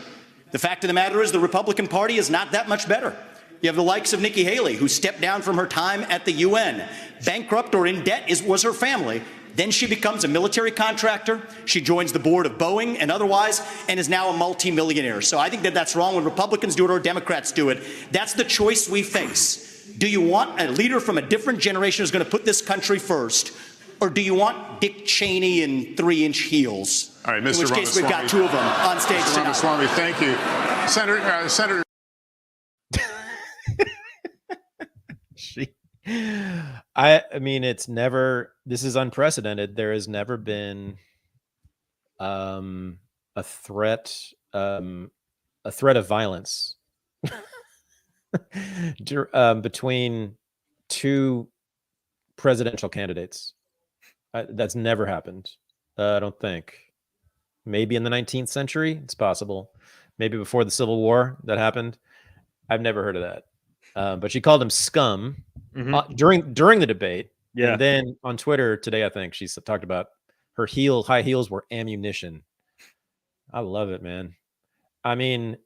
The fact of the matter is the Republican Party is not that much better. You have the likes of Nikki Haley, who stepped down from her time at the UN. Bankrupt or in debt was her family. Then she becomes a military contractor. She joins the board of Boeing and otherwise, and is now a multimillionaire. So I think that that's wrong when Republicans do it or Democrats do it. That's the choice we face. Do you want a leader from a different generation who's going to put this country first, or do you want Dick Cheney in 3-inch heels? All right, Mr. In which case, we've got 2 of them on stage. Mr. Ramaswamy, thank you. Senator. I mean, this is unprecedented. There has never been a threat of violence between 2 presidential candidates. That's never happened. I don't think. Maybe in the 19th century, it's possible. Maybe before the Civil War that happened. I've never heard of that. But she called him scum during the debate. Yeah. And then on Twitter today, I think she talked about her high heels were ammunition. I love it, man. I mean,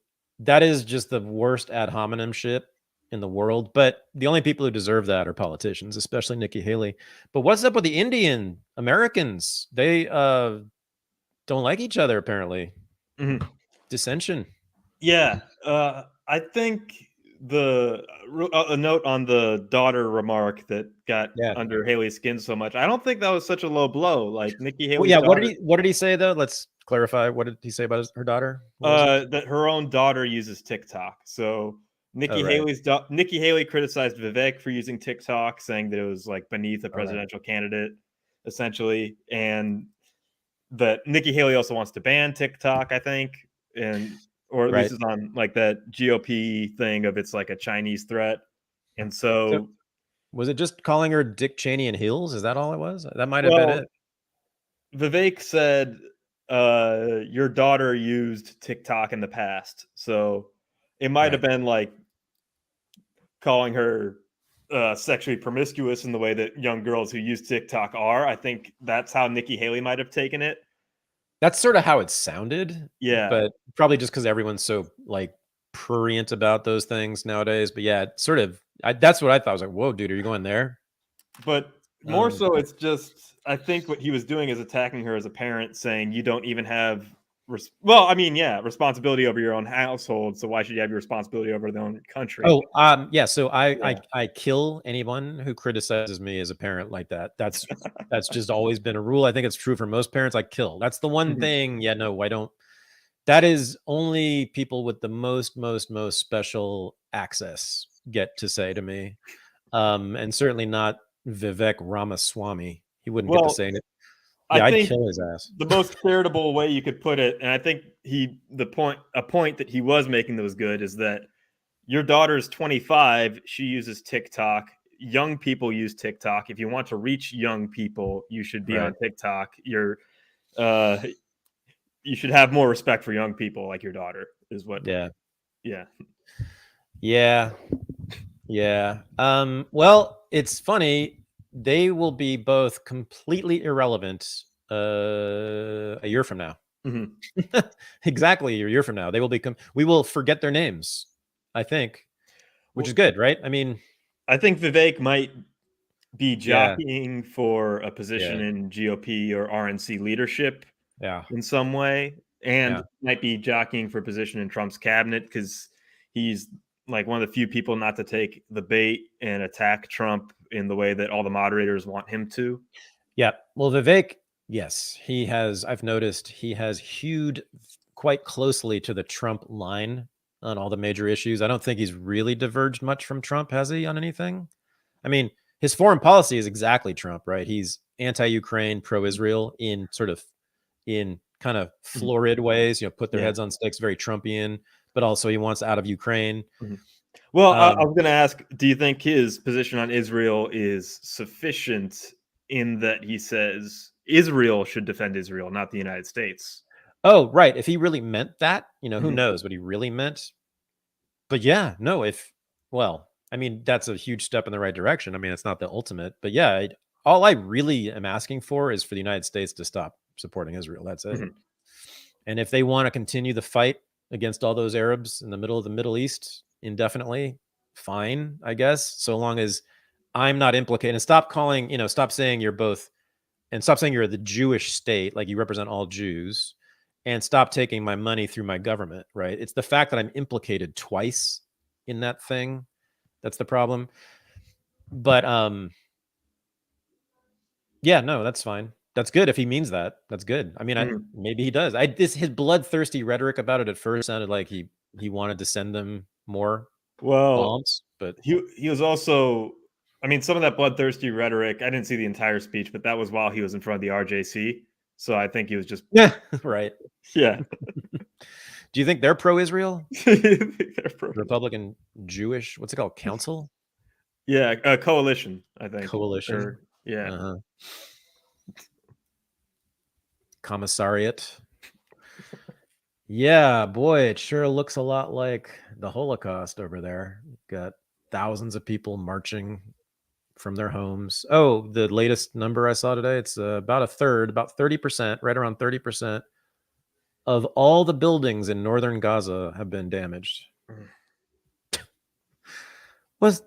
that is just the worst ad hominem shit in the world. But the only people who deserve that are politicians, especially Nikki Haley. But what's up with the Indian Americans? They don't like each other, apparently. Mhm. Dissension. Yeah, I think a note on the daughter remark that got Yeah. under Haley's skin so much. I don't think that was such a low blow. Like Nikki Well, Haley's yeah. daughter, What did he say though? Let's clarify. What did he say about her daughter? What was it? that her own daughter uses TikTok. So Oh, right. Nikki Haley criticized Vivek for using TikTok, saying that it was like beneath a All right. presidential candidate, essentially, and that Nikki Haley also wants to ban TikTok, I think, or at Right. least is on like that GOP thing of it's like a Chinese threat. And So so, was it just calling her Dick Cheney and Hills? Is that all it was? That might have been well, it. Vivek said, your daughter used TikTok in the past. So it might have been like calling her sexually promiscuous in the way that young girls who use TikTok are. I think that's how Nikki Haley might have taken it. That's sort of how it sounded. Yeah. But probably just because everyone's so like prurient about those things nowadays. But yeah, it sort of. That's what I thought. I was like, "Whoa, dude, are you going there?" But more so, it's just I think what he was doing is attacking her as a parent, saying you don't even have responsibility over your own household. So why should you have your responsibility over their own country? Oh, yeah. So I kill anyone who criticizes me as a parent like that. That's just always been a rule. I think it's true for most parents. I kill. That's the one Mhm. thing. Yeah, no, I don't. That is only people with the most special access get to say to me, and certainly not Vivek Ramaswamy. He wouldn't get to Well, say it. I Yeah, I'd think kill his ass. the most charitable way you could put it, and I think a point that he was making that was good is that your daughter's 25. She uses TikTok. Young people use TikTok. If you want to reach young people, you should be Right. on TikTok. You should have more respect for young people like your daughter is what. Yeah. Yeah. Yeah. Yeah. Well, it's funny. They will be both completely irrelevant a year from now. Mhm. Exactly a year from now. They will become we will forget their names, I think. Which is good, right? I mean, I think Vivek might be yeah. jockeying for a position Yeah. in GOP or RNC leadership Yeah. in some way, and Yeah. might be jockeying for a position in Trump's cabinet because he's like one of the few people not to take the bait and attack Trump in the way that all the moderators want him to. Yeah. Well, Vivek, yes, he has. I've noticed he has hewed quite closely to the Trump line on all the major issues. I don't think he's really diverged much from Trump, has he, on anything? I mean, his foreign policy is exactly Trump, right? He's anti-Ukraine, pro-Israel in kind of florid ways, put their Yeah. heads on sticks, very Trumpian, but also he wants out of Ukraine. Mhm. Well, I Um, was going to ask, do you think his position on Israel is sufficient in that he says Israel should defend Israel, not the United States? oh, right. If he really meant that, who Mhm. knows what he really meant? But yeah, no, well, I mean, that's a huge step in the right direction. I mean, it's not the ultimate, but yeah, all I really am asking for is for the United States to stop supporting Israel. That's it. Mhm. And if they want to continue the fight against all those Arabs in the middle of the Middle East indefinitely, fine, I guess, so long as I'm not implicated. And stop calling, stop saying you're both, and stop saying you're the Jewish state, like you represent all Jews, and stop taking my money through my government, right? It's the fact that I'm implicated twice in that thing that's the problem. But yeah, no, that's fine. That's good if he means that. That's good. I mean, maybe he does. His bloodthirsty rhetoric about it at first sounded like he wanted to send them more Well, bombs, but he was also, I mean, some of that bloodthirsty rhetoric. I didn't see the entire speech, but that was while he was in front of the RJC. So I think he was just yeah, right. yeah. Do you think they're pro-Israel? They're Republican Jewish, what's it called? Council? Yeah, a coalition, I think. Coalition? Yeah. Uh-huh. Commissariat. Yeah, boy, it sure looks a lot like the Holocaust over there. Got thousands of people marching from their homes. Oh, the latest number I saw today, it's about a third, about 30%, right around 30% of all the buildings in northern Gaza have been damaged. I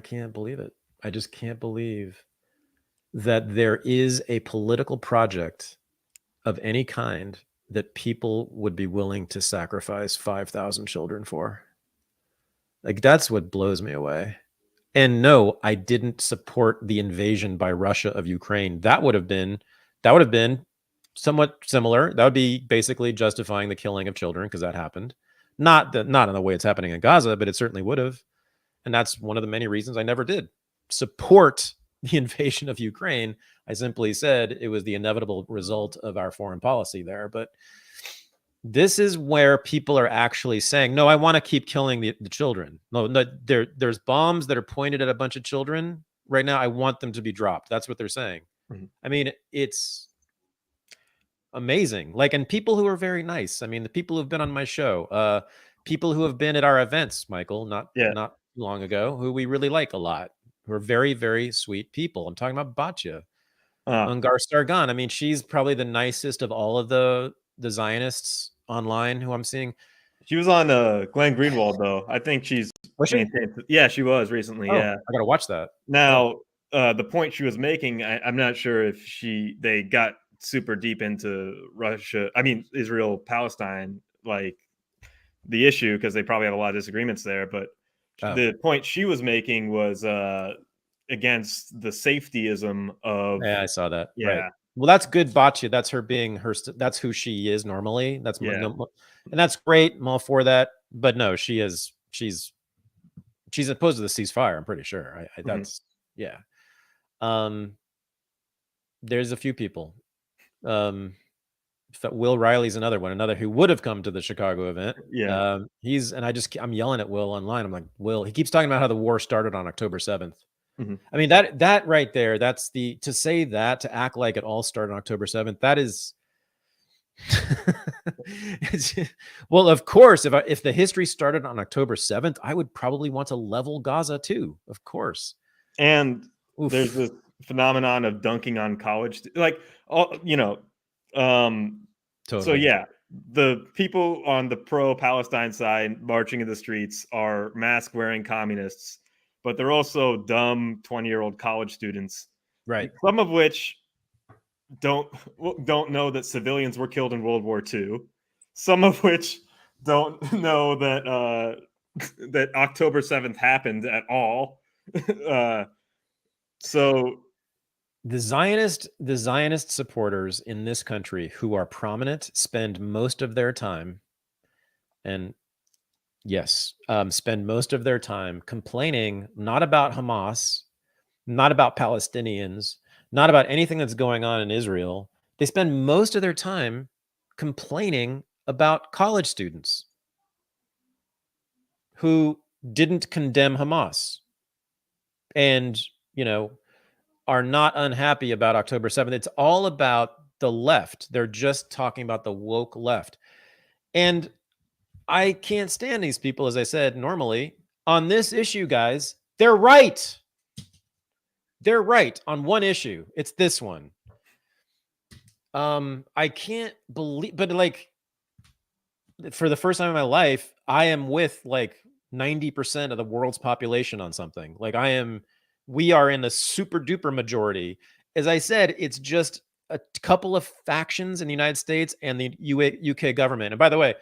can't believe it. I just can't believe that there is a political project of any kind that people would be willing to sacrifice 5,000 children for. Like, that's what blows me away. And no, I didn't support the invasion by Russia of Ukraine. That would have been somewhat similar. That would be basically justifying the killing of children, because that happened. Not in the way it's happening in Gaza, but it certainly would have. And that's one of the many reasons I never did support the invasion of Ukraine. I simply said it was the inevitable result of our foreign policy there. But this is where people are actually saying, no, I want to keep killing the children. No, there's bombs that are pointed at a bunch of children right now. I want them to be dropped. That's what they're saying. Mm-hmm. I mean, it's amazing. Like, and people who are very nice. I mean, the people who've been on my show, people who have been at our events, Michael, not long ago, who we really like a lot, who are very, very sweet people. I'm talking about Batya, Ungar Sargon. I mean, she's probably the nicest of all of the Zionists online who I'm seeing. She was on Glenn Greenwald, though. I think she's maintained. Yeah, she was recently. Yeah, I gotta watch that. Now, the point she was making, I'm not sure if they got super deep into Israel, Palestine, like the issue, because they probably have a lot of disagreements there. But the point she was making was against the safetyism of. Yeah, I saw that. Yeah. Right. Well, that's good, Batya. That's her being her. That's who she is normally. That's and that's great. I'm all for that. But no, she's opposed to the ceasefire. I'm pretty sure. That's There's a few people. Will Riley's another who would have come to the Chicago event. Yeah. I'm yelling at Will online. I'm like, Will, he keeps talking about how the war started on October 7th. Mm-hmm. I mean, that right there, to act like it all started on October 7th, that is well, of course, if the history started on October 7th, I would probably want to level Gaza too, of course. And there's this phenomenon of dunking on college, totally. So yeah, the people on the pro-Palestine side marching in the streets are mask-wearing communists, but they're also dumb 20-year-old college students, right? Some of which don't know that civilians were killed in World War II. Some of which don't know that that October 7th happened at all. So the Zionist supporters in this country who are prominent spend most of their time, complaining not about Hamas, not about Palestinians, not about anything that's going on in Israel. They spend most of their time complaining about college students who didn't condemn Hamas and, are not unhappy about October 7th. It's all about the left. They're just talking about the woke left. And I can't stand these people, as I said, normally. On this issue, guys, they're right. They're right on one issue. It's this one. I can't believe, but for the first time in my life, I am with 90% of the world's population on something. We are in the super duper majority. As I said, it's just a couple of factions in the United States and the UK government. And by the way,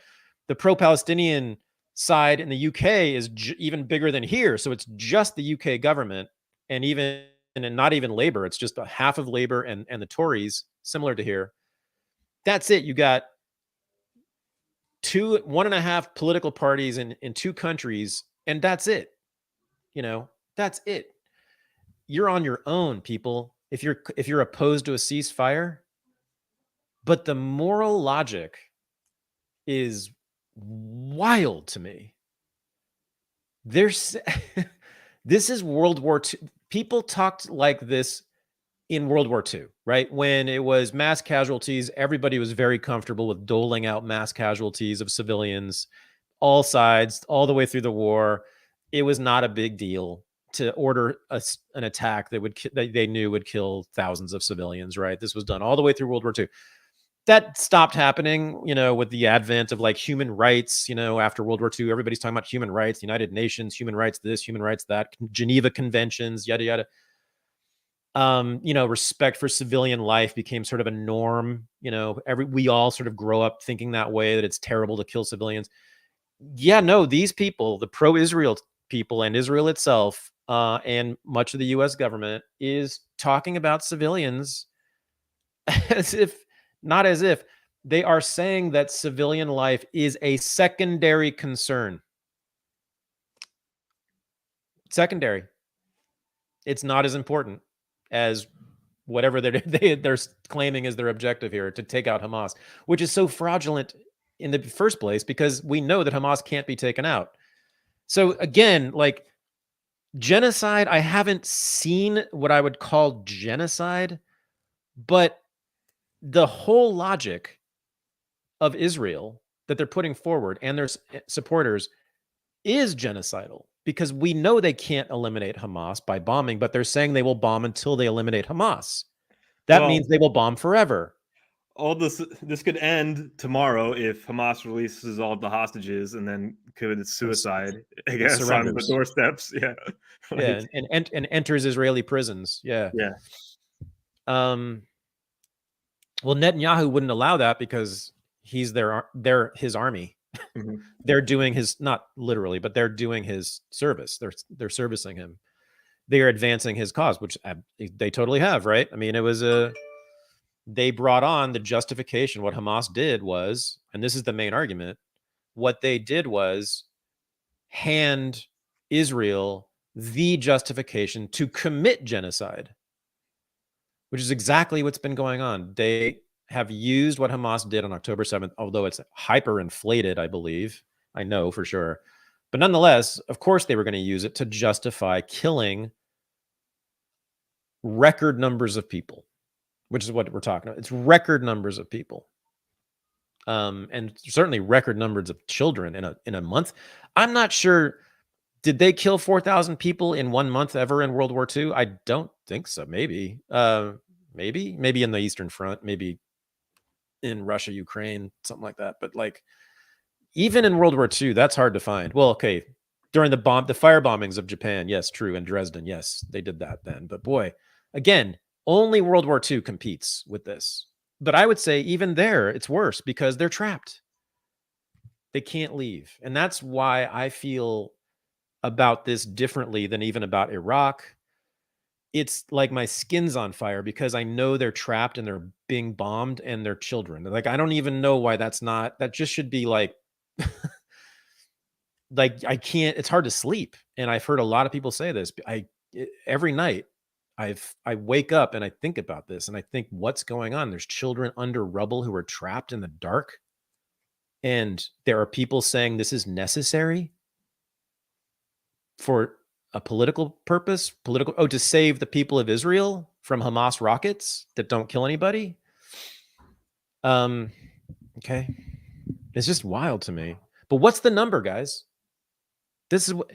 the pro-Palestinian side in the UK is even bigger than here. So it's just the UK government and not even Labour. It's just half of Labour and the Tories, similar to here. That's it. You got 1.5 political parties in 2 countries, and that's it. That's it. You're on your own, people. If you're opposed to a ceasefire, but the moral logic is wild to me. This is World War II. People talked like this in World War II, right? When it was mass casualties, everybody was very comfortable with doling out mass casualties of civilians, all sides, all the way through the war. It was not a big deal to order an attack that they knew would kill thousands of civilians, right? This was done all the way through World War II. That stopped happening, with the advent of like human rights, after World War II. Everybody's talking about human rights, United Nations, human rights this, human rights that, Geneva Conventions, yada, yada. Respect for civilian life became sort of a norm. We all sort of grow up thinking that way, that it's terrible to kill civilians. Yeah, no, these people, the pro-Israel people and Israel itself, and much of the US government is talking about civilians as if they are saying that civilian life is a secondary concern. Secondary. It's not as important as whatever they're claiming is their objective here, to take out Hamas, which is so fraudulent in the first place because we know that Hamas can't be taken out. So again, like genocide, I haven't seen what I would call genocide, but the whole logic of Israel that they're putting forward and their supporters is genocidal, because we know they can't eliminate Hamas by bombing, but they're saying they will bomb until they eliminate Hamas. That means they will bomb forever. All this could end tomorrow if Hamas releases all the hostages and then commits suicide, I guess, on the doorsteps. Yeah. Yeah, and enters Israeli prisons. Yeah. Yeah. Well, Netanyahu wouldn't allow that because he's his army. Mm-hmm. They're doing his, not literally, but they're doing his service. They're servicing him. They are advancing his cause, which they totally have, right? I mean, they brought on the justification. What Hamas did was, and this is the main argument, what they did was hand Israel the justification to commit genocide, which is exactly what's been going on. They have used what Hamas did on October 7th, although it's hyper-inflated, I believe. I know for sure. But nonetheless, of course, they were going to use it to justify killing record numbers of people, which is what we're talking about. It's record numbers of people. And certainly record numbers of children in a month. I'm not sure. Did they kill 4,000 people in 1 month ever in World War II? I don't think so. Maybe in the Eastern Front, maybe in Russia, Ukraine, something like that. But like, even in World War II, that's hard to find. Well, okay, during the fire bombings of Japan, yes, true, and Dresden, yes, they did that then. But boy, again, only World War II competes with this. But I would say even there, it's worse because they're trapped. They can't leave. And that's why I feel about this differently than even about Iraq. It's like my skin's on fire because I know they're trapped and they're being bombed and they're children. Like, I don't even know why that just should be like, like, I can't, it's hard to sleep. And I've heard a lot of people say this. Every night I wake up and I think about this and I think, what's going on? There's children under rubble who are trapped in the dark. And there are people saying this is necessary for a political purpose, to save the people of Israel from Hamas rockets that don't kill anybody. Okay. It's just wild to me. But what's the number, guys? This is what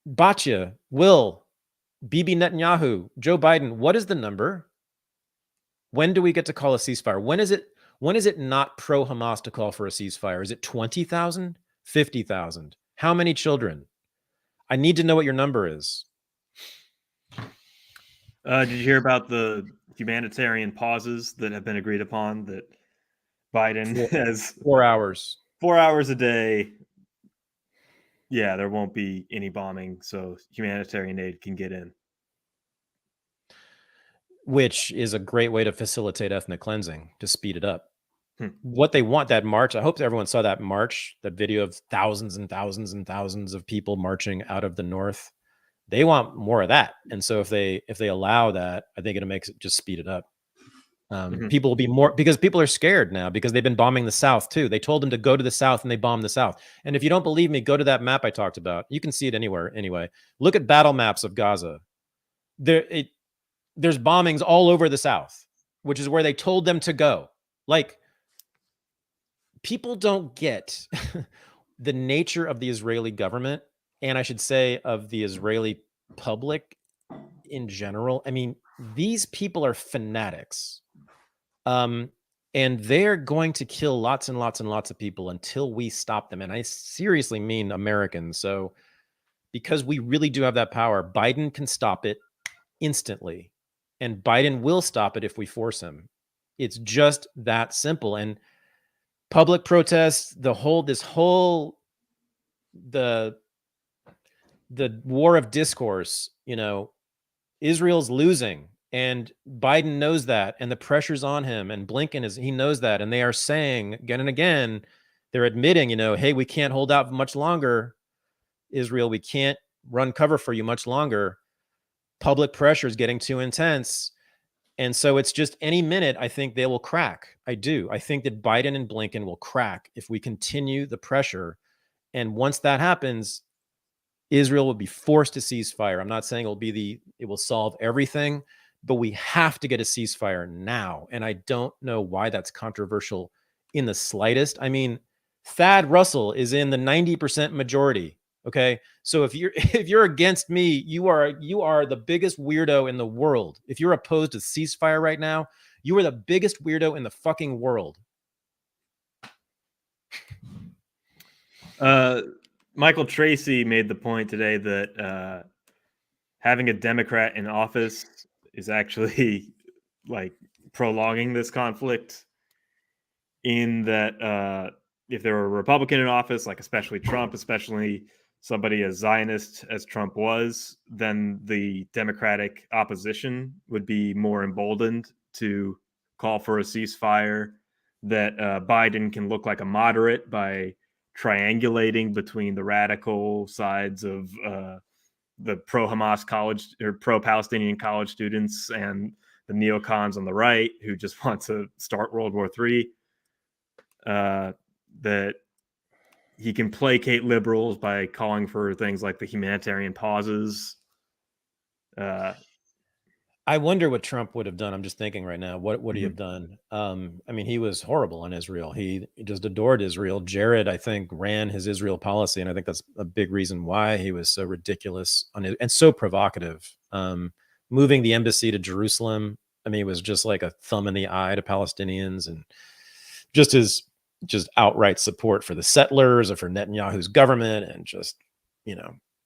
Batya, Will, Bibi Netanyahu, Joe Biden. What is the number? When do we get to call a ceasefire? When is it not pro-Hamas to call for a ceasefire? Is it 20,000, 50,000? How many children? I need to know what your number is. Did you hear about the humanitarian pauses that have been agreed upon that Biden has? 4 hours. 4 hours a day. Yeah, there won't be any bombing, so humanitarian aid can get in. Which is a great way to facilitate ethnic cleansing, to speed it up. What they want, that march, I hope everyone saw that march, that video of thousands and thousands and thousands of people marching out of the north. They want more of that. And so if they allow that, I think it'll make it just speed it up. People will be more, because people are scared now because they've been bombing the South too. They told them to go to the South and they bombed the South. And if you don't believe me, go to that map I talked about. You can see it anywhere. Anyway, look at battle maps of Gaza. There's bombings all over the South, which is where they told them to go. Like, people don't get the nature of the Israeli government and I should say of the Israeli public in general. I mean, these people are fanatics. And they're going to kill lots and lots and lots of people until we stop them. And I seriously mean Americans. So because we really do have that power, Biden can stop it instantly. And Biden will stop it if we force him. It's just that simple. And public protests, the war of discourse, Israel's losing, and Biden knows that, and the pressure's on him, and Blinken he knows that, and they are saying again and again, they're admitting, hey, we can't hold out much longer, Israel, we can't run cover for you much longer. Public pressure is getting too intense. And so it's just any minute, I think they will crack. I do. I think that Biden and Blinken will crack if we continue the pressure. And once that happens, Israel will be forced to ceasefire. I'm not saying it will solve everything, but we have to get a ceasefire now. And I don't know why that's controversial in the slightest. I mean, Thad Russell is in the 90% majority. Okay. So if you're against me, you are the biggest weirdo in the world. If you're opposed to ceasefire right now, you are the biggest weirdo in the fucking world. Michael Tracy made the point today that having a Democrat in office is actually like prolonging this conflict, in that if there were a Republican in office, like especially Trump, especially somebody as Zionist as Trump was, then the Democratic opposition would be more emboldened to call for a ceasefire, that Biden can look like a moderate by triangulating between the radical sides of the pro-Hamas college or pro-Palestinian college students and the neocons on the right who just want to start World War III. That he can placate liberals by calling for things like the humanitarian pauses. I wonder what Trump would have done. I'm just thinking right now, what would he have done? I mean, he was horrible on Israel. He just adored Israel. Jared, I think, ran his Israel policy, and I think that's a big reason why he was so ridiculous and so provocative. Moving the embassy to Jerusalem, I mean, it was just like a thumb in the eye to Palestinians, and just his outright support for the settlers or for Netanyahu's government, and just,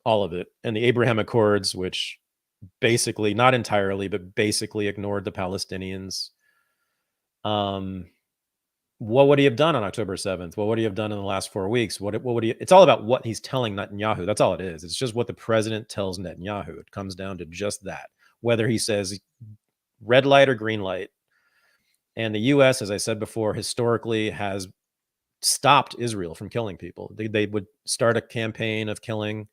all of it. And the Abraham Accords, which basically, not entirely, but basically ignored the Palestinians. What would he have done on October 7th? What would he have done in the last 4 weeks? What would he? It's all about what he's telling Netanyahu. That's all it is. It's just what the president tells Netanyahu. It comes down to just that. Whether he says red light or green light. And the U.S., as I said before, historically has stopped Israel from killing people. They would start a campaign of killing.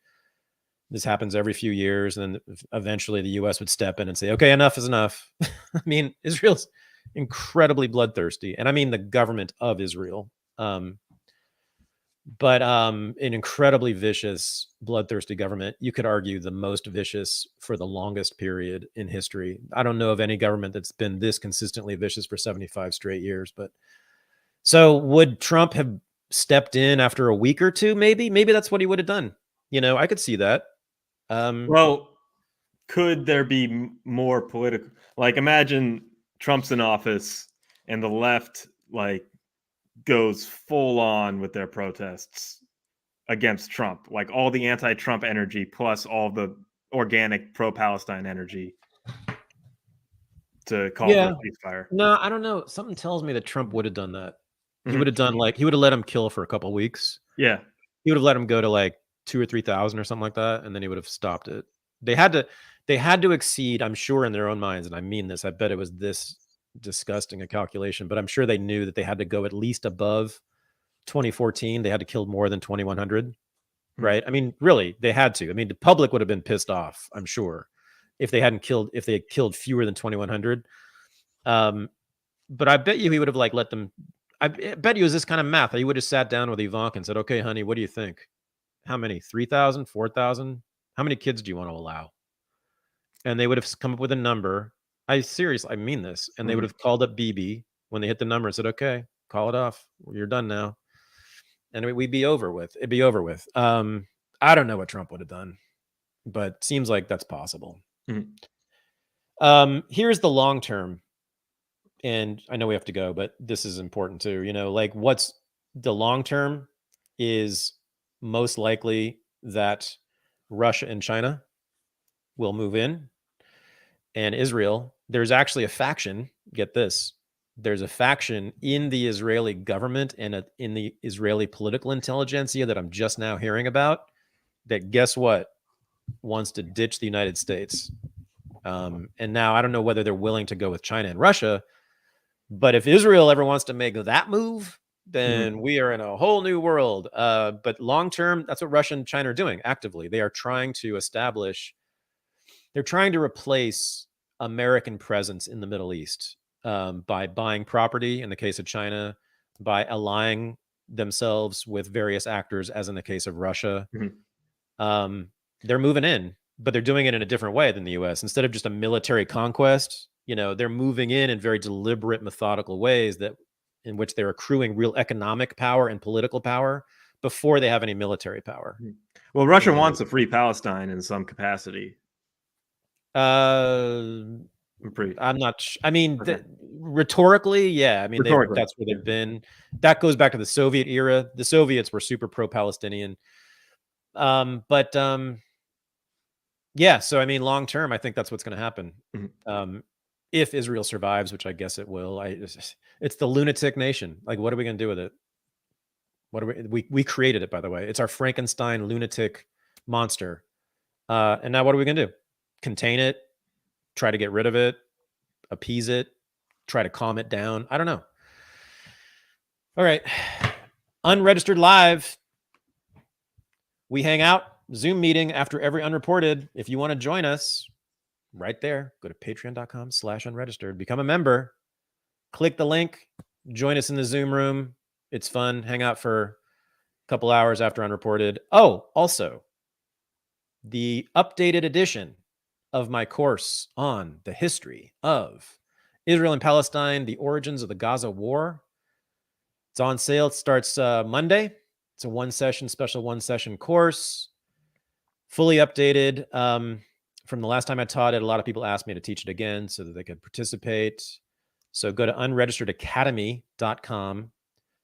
This happens every few years, and then eventually the U.S. would step in and say, okay, enough is enough. I mean, Israel's incredibly bloodthirsty, and I mean the government of Israel, but an incredibly vicious, bloodthirsty government. You could argue the most vicious for the longest period in history. I don't know of any government that's been this consistently vicious for 75 straight years. But so would Trump have stepped in after a week or two? Maybe that's what he would have done. I could see that. Well, could there be more political? Like, imagine Trump's in office and the left goes full on with their protests against Trump, like all the anti-Trump energy plus all the organic pro-Palestine energy to call for a ceasefire. No, I don't know. Something tells me that Trump would have done that. He would have done he would have let him kill for a couple of weeks. Yeah. He would have let him go to 2,000 or 3,000 or something like that, and then he would have stopped it. They had to exceed, I'm sure, in their own minds, and I mean this, I bet it was this disgusting a calculation, but I'm sure they knew that they had to go at least above 2014. They had to kill more than 2,100, right? I mean, really, they had to. I mean, the public would have been pissed off, I'm sure, if they had killed fewer than 2,100. But I bet you he would have let them. I bet you it was this kind of math. He would have sat down with Ivanka and said, okay, honey, what do you think? How many? 3,000, 4,000? How many kids do you want to allow? And they would have come up with a number. I mean this. And they would have called up Bibi when they hit the number and said, okay, call it off. You're done now. And we'd be over with. It'd be over with. I don't know what Trump would have done, but seems like that's possible. Mhm. Here's the long term, and I know we have to go, but this is important too. Like what's the long term is most likely that Russia and China will move in, and Israel. There's actually a faction. Get this. There's a faction in the Israeli government and in the Israeli political intelligentsia that I'm just now hearing about that, guess what, wants to ditch the United States. And now I don't know whether they're willing to go with China and Russia, but if Israel ever wants to make that move, then we are in a whole new world. But long term, that's what Russia and China are doing actively. They are trying to replace American presence in the Middle East by buying property in the case of China, by allying themselves with various actors, as in the case of Russia. They're moving in, but they're doing it in a different way than the U.S. Instead of just a military conquest, they're moving in very deliberate, methodical ways in which they're accruing real economic power and political power before they have any military power. Well, Russia wants a free Palestine in some capacity. I'm not. I mean, rhetorically, yeah. I mean, that's where they've been. That goes back to the Soviet era. The Soviets were super pro-Palestinian. Yeah. So I mean, long term, I think that's what's going to happen. If Israel survives, which I guess it will. It's the lunatic nation. Like, what are we going to do with it? What are we created it, by the way. It's our Frankenstein lunatic monster. And now what are we going to do? Contain it, try to get rid of it, appease it, try to calm it down. I don't know. All right. Unregistered live. We hang out, Zoom meeting after every Unreported. If you want to join us, right there, go to patreon.com/unregistered. Become a member. Click the link. Join us in the Zoom room. It's fun. Hang out for a couple hours after Unreported. Oh, also, the updated edition of my course on the history of Israel and Palestine, the origins of the Gaza war. It's on sale. It starts Monday. It's a special one session course, fully updated. From the last time I taught it, a lot of people asked me to teach it again so that they could participate. So go to unregisteredacademy.com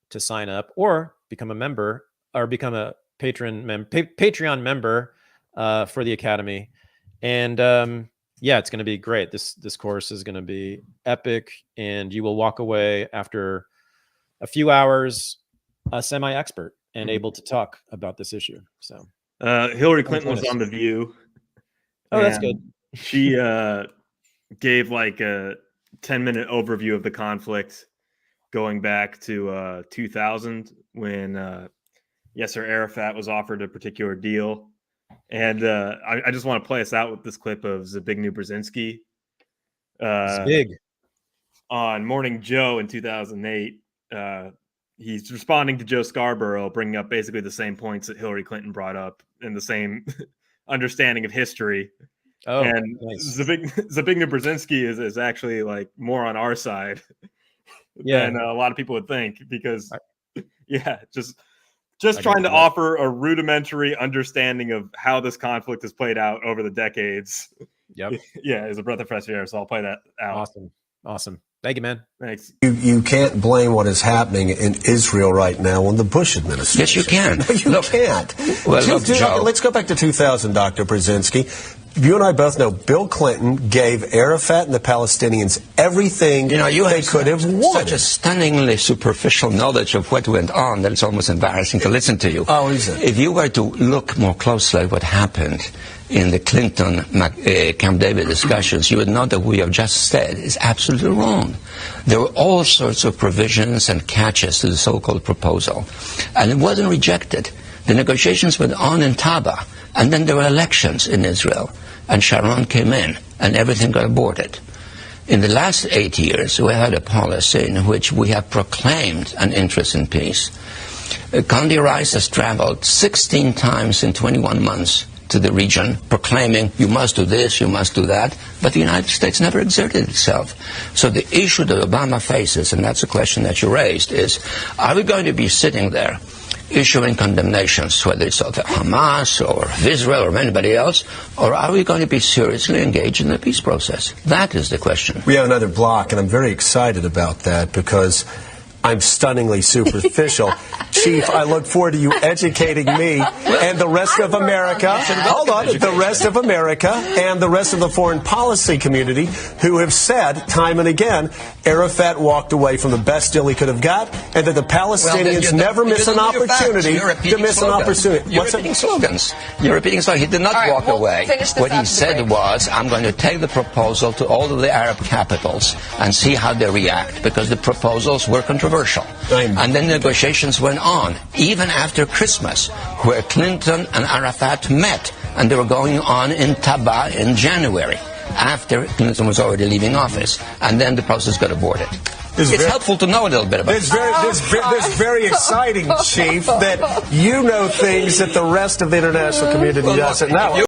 to sign up or become a member or become a Patreon member for the Academy. And yeah, it's going to be great. This course is going to be epic, and you will walk away after a few hours a semi-expert and able to talk about this issue. So Hillary Clinton was on The View. Oh, that's good. She gave like a 10-minute overview of the conflict going back to 2000 when Yasser Arafat was offered a particular deal. And I just want to play us out with this clip of Zbigniew Brzezinski on Morning Joe in 2008. He's responding to Joe Scarborough, bringing up basically the same points that Hillary Clinton brought up and the same understanding of history. Oh, and nice. Zbigniew Brzezinski is actually like more on our side than a lot of people would think, because just trying to offer a rudimentary understanding of how this conflict has played out over the decades. Yep. Yeah, is a breath of fresh air. So I'll play that out. Awesome. Thank you, man. Thanks. You can't blame what is happening in Israel right now on the Bush administration. Yes, you can. No, you can't. Well, let's go back to 2000, Dr. Brzezinski. You and I both know Bill Clinton gave Arafat and the Palestinians everything they could have wanted. Such a stunningly superficial knowledge of what went on that it's almost embarrassing to listen to you. Oh, is it? If you were to look more closely at what happened in the Clinton Camp David discussions, you would know that what you have just said is absolutely wrong. There were all sorts of provisions and catches to the so-called proposal, and it wasn't rejected. The negotiations went on in Taba, and then there were elections in Israel, and Sharon came in, and everything got aborted. In the last 8 years, we had a policy in which we have proclaimed an interest in peace. Condi Rice has traveled 16 times in 21 months to the region, proclaiming, you must do this, you must do that, but the United States never exerted itself. So the issue that Obama faces, and that's a question that you raised, is, are we going to be sitting there issuing condemnations, whether it's of Hamas or of Israel or anybody else, or are we going to be seriously engaged in the peace process? That is the question. We have another block, and I'm very excited about that because I'm stunningly superficial. Chief, I look forward to you educating me and the rest of America. Hold on, the rest of America and the rest of the foreign policy community who have said time and again Arafat walked away from the best deal he could have got, and that the Palestinians never miss an opportunity to miss an opportunity. You're repeating slogans. You're repeating slogans. He did not walk away. What he said was, I'm going to take the proposal to all of the Arab capitals and see how they react, because the proposals were controversial. And then negotiations went on, even after Christmas, where Clinton and Arafat met, and they were going on in Taba in January, after Clinton was already leaving office, and then the process got aborted. It's helpful to know a little bit about it. It's very exciting, Chief, that you know things that the rest of the international community doesn't know.